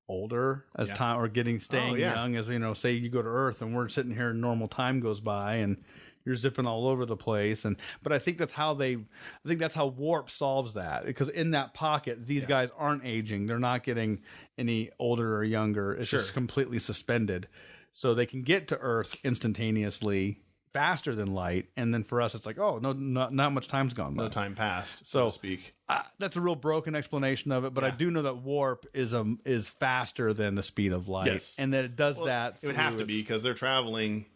older as time, or staying young as, say you go to Earth and we're sitting here and normal time goes by and you're zipping all over the place. But I think that's how warp solves that, because in that pocket, these guys aren't aging. They're not getting any older or younger. It's just completely suspended. So they can get to Earth instantaneously, faster than light, and then for us, it's like, oh no, not much time's gone by. No time passed, so to speak. That's a real broken explanation of it, but I do know that warp is faster than the speed of light, and that it does that. It would have to be, because they're traveling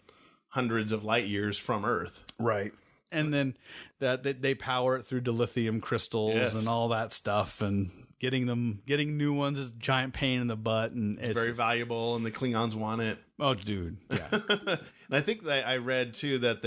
hundreds of light years from Earth, right? And then that they power it through dilithium crystals and all that stuff, and getting new ones is a giant pain in the butt, and it's very valuable, and the Klingons want it. Oh, dude, yeah. And I think that I read too that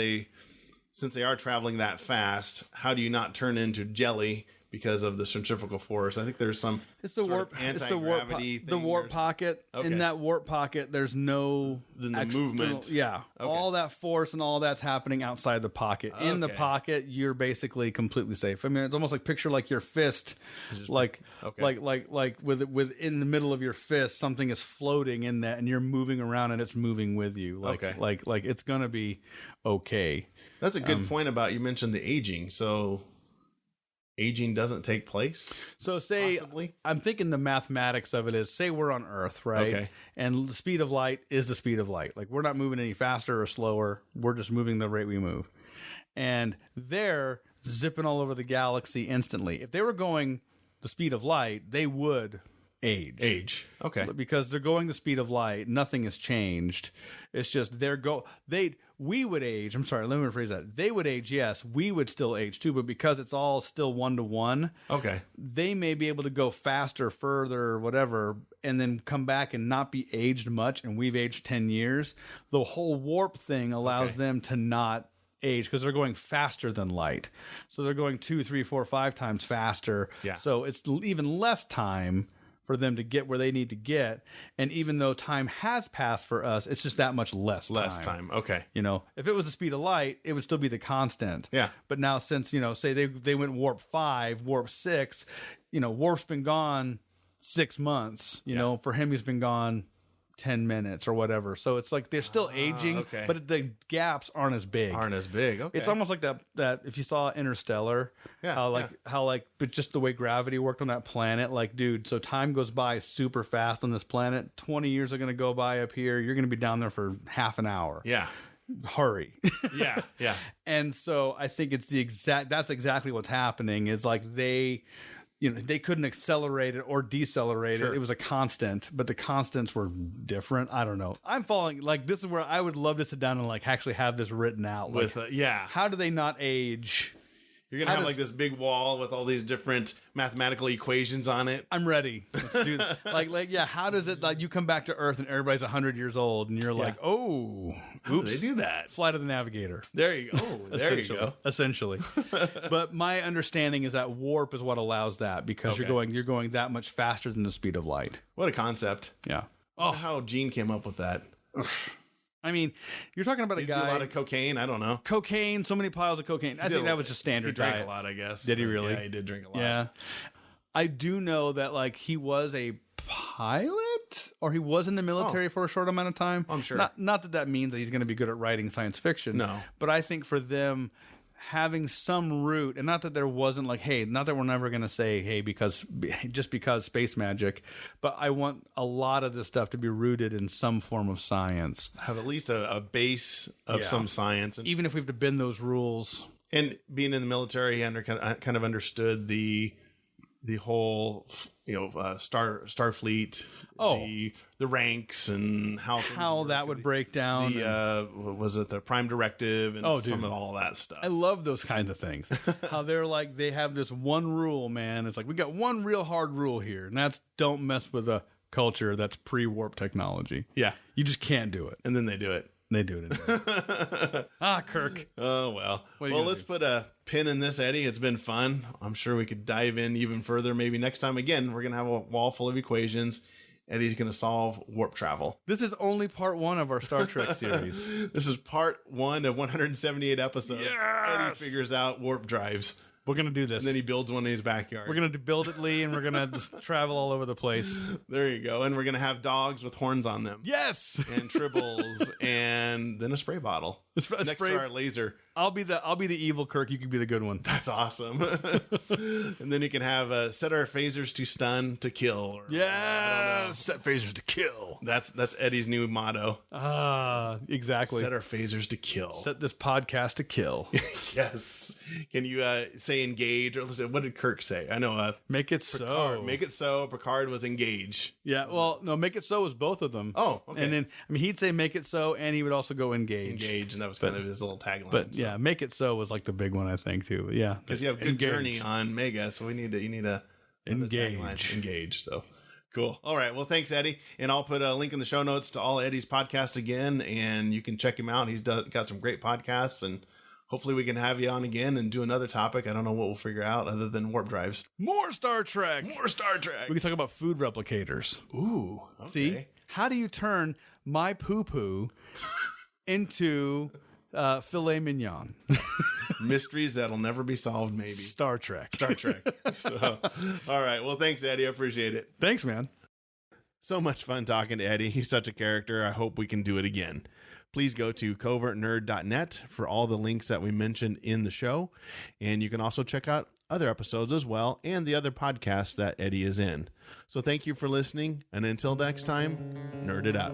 since they are traveling that fast, how do you not turn into jelly because of the centrifugal force? I think there's some anti-gravity the warp pocket. Okay. In that warp pocket, there's no movement. Yeah, all that force and all that's happening outside the pocket. Okay. In the pocket, you're basically completely safe. I mean, it's almost like picture like your fist, like within the middle of your fist, something is floating in that, and you're moving around, and it's moving with you. Like it's gonna be okay. That's a good point about, you mentioned the aging. So aging doesn't take place? So say, possibly? I'm thinking the mathematics of it is, say we're on Earth, right? Okay. And the speed of light is the speed of light. Like, we're not moving any faster or slower. We're just moving the rate we move. And they're zipping all over the galaxy instantly. If they were going the speed of light, they would age. Okay. Because they're going the speed of light. Nothing has changed. It's just we would age. I'm sorry, let me rephrase that. They would age, yes. We would still age too, but because it's all still 1-to-1, okay, they may be able to go faster, further, whatever, and then come back and not be aged much, and we've aged 10 years. The whole warp thing allows them to not age because they're going faster than light. So they're going 2, 3, 4, 5 times faster. Yeah. So it's even less time for them to get where they need to get. And even though time has passed for us, it's just that much less time. Okay. If it was the speed of light, it would still be the constant. Yeah. But now since, say they went warp 5, warp 6, warp's been gone 6 months, for him, he's been gone 10 minutes or whatever. So it's like they're still aging, but the gaps aren't as big. Okay. It's almost like that if you saw Interstellar, but just the way gravity worked on that planet, like, dude, so time goes by super fast on this planet. 20 years are going to go by up here. You're going to be down there for half an hour. Yeah. Hurry. Yeah. And so I think it's that's exactly what's happening, is like they couldn't accelerate it or decelerate it. It was a constant, but the constants were different. I don't know. I'm falling, like, this is where I would love to sit down and like actually have this written out. Like, how do they not age? You're going to have like this big wall with all these different mathematical equations on it. I'm ready. Let's do that. How does it, like, you come back to Earth and everybody's 100 years old and you're like, oh, how do they do that? Flight of the Navigator. There you go. Oh, there you go. Essentially. But my understanding is that warp is what allows that, because you're going that much faster than the speed of light. What a concept. Yeah. Oh, how Gene came up with that. I mean, you're talking about a guy. Do a lot of cocaine. I don't know. Cocaine, so many piles of cocaine. I think that was just standard diet. He drank a lot, I guess. Did he really? Yeah, he did drink a lot. Yeah. I do know that, like, he was a pilot, or he was in the military for a short amount of time. I'm sure. Not that means that he's going to be good at writing science fiction. No. But I think for them, having some root, and not that there wasn't like, hey, not that we're never going to say, hey, because space magic, but I want a lot of this stuff to be rooted in some form of science. Have at least a base of some science. And even if we have to bend those rules. And being in the military, kind of understood the whole, Starfleet, the ranks and how that would break down. Was it the Prime Directive and some of all that stuff? I love those kinds of things. How they're like, they have this one rule, man. It's like, we got one real hard rule here, and that's don't mess with a culture that's pre-warp technology. Yeah. You just can't do it. And then they do it. They do it anyway. Kirk. Oh, well. Well, let's put a pin in this, Eddie. It's been fun. I'm sure we could dive in even further. Maybe next time, again, we're going to have a wall full of equations. Eddie's going to solve warp travel. This is only part 1 of our Star Trek series. This is part 1 of 178 episodes. Yes! Eddie figures out warp drives. We're going to do this. And then he builds one in his backyard. We're going to build it, Lee, and we're going to just travel all over the place. There you go. And we're going to have dogs with horns on them. Yes! And tribbles, and then a spray bottle. Next to our laser. I'll be the evil Kirk. You can be the good one. That's awesome. And then you can have set our phasers to stun to kill. Set phasers to kill. That's Eddie's new motto. Exactly. Set our phasers to kill. Set this podcast to kill. Yes. Can you say engage? Or what did Kirk say? I know. Make it Picard. so. Make it so. Picard was engage. Yeah. Well, no. Make it so was both of them. Oh, okay. And then he'd say make it so, and he would also go engage. Engage, and that was kind of his little tagline. But yeah, make it so was like the big one, I think, too. But yeah, because you have good journey on Mega, so you need to engage. Engage. So. Cool. All right. Well, thanks, Eddie. And I'll put a link in the show notes to all Eddie's podcasts again, and you can check him out. He's got some great podcasts, and hopefully we can have you on again and do another topic. I don't know what we'll figure out other than warp drives. More Star Trek. More Star Trek. We can talk about food replicators. Ooh. Okay. See? How do you turn my poo-poo into filet mignon? Mysteries that'll never be solved, maybe. Star Trek. So, all right. Well, thanks, Eddie. I appreciate it. Thanks, man. So much fun talking to Eddie. He's such a character. I hope we can do it again. Please go to covertnerd.net for all the links that we mentioned in the show. And you can also check out other episodes as well and the other podcasts that Eddie is in. So thank you for listening. And until next time, nerd it up.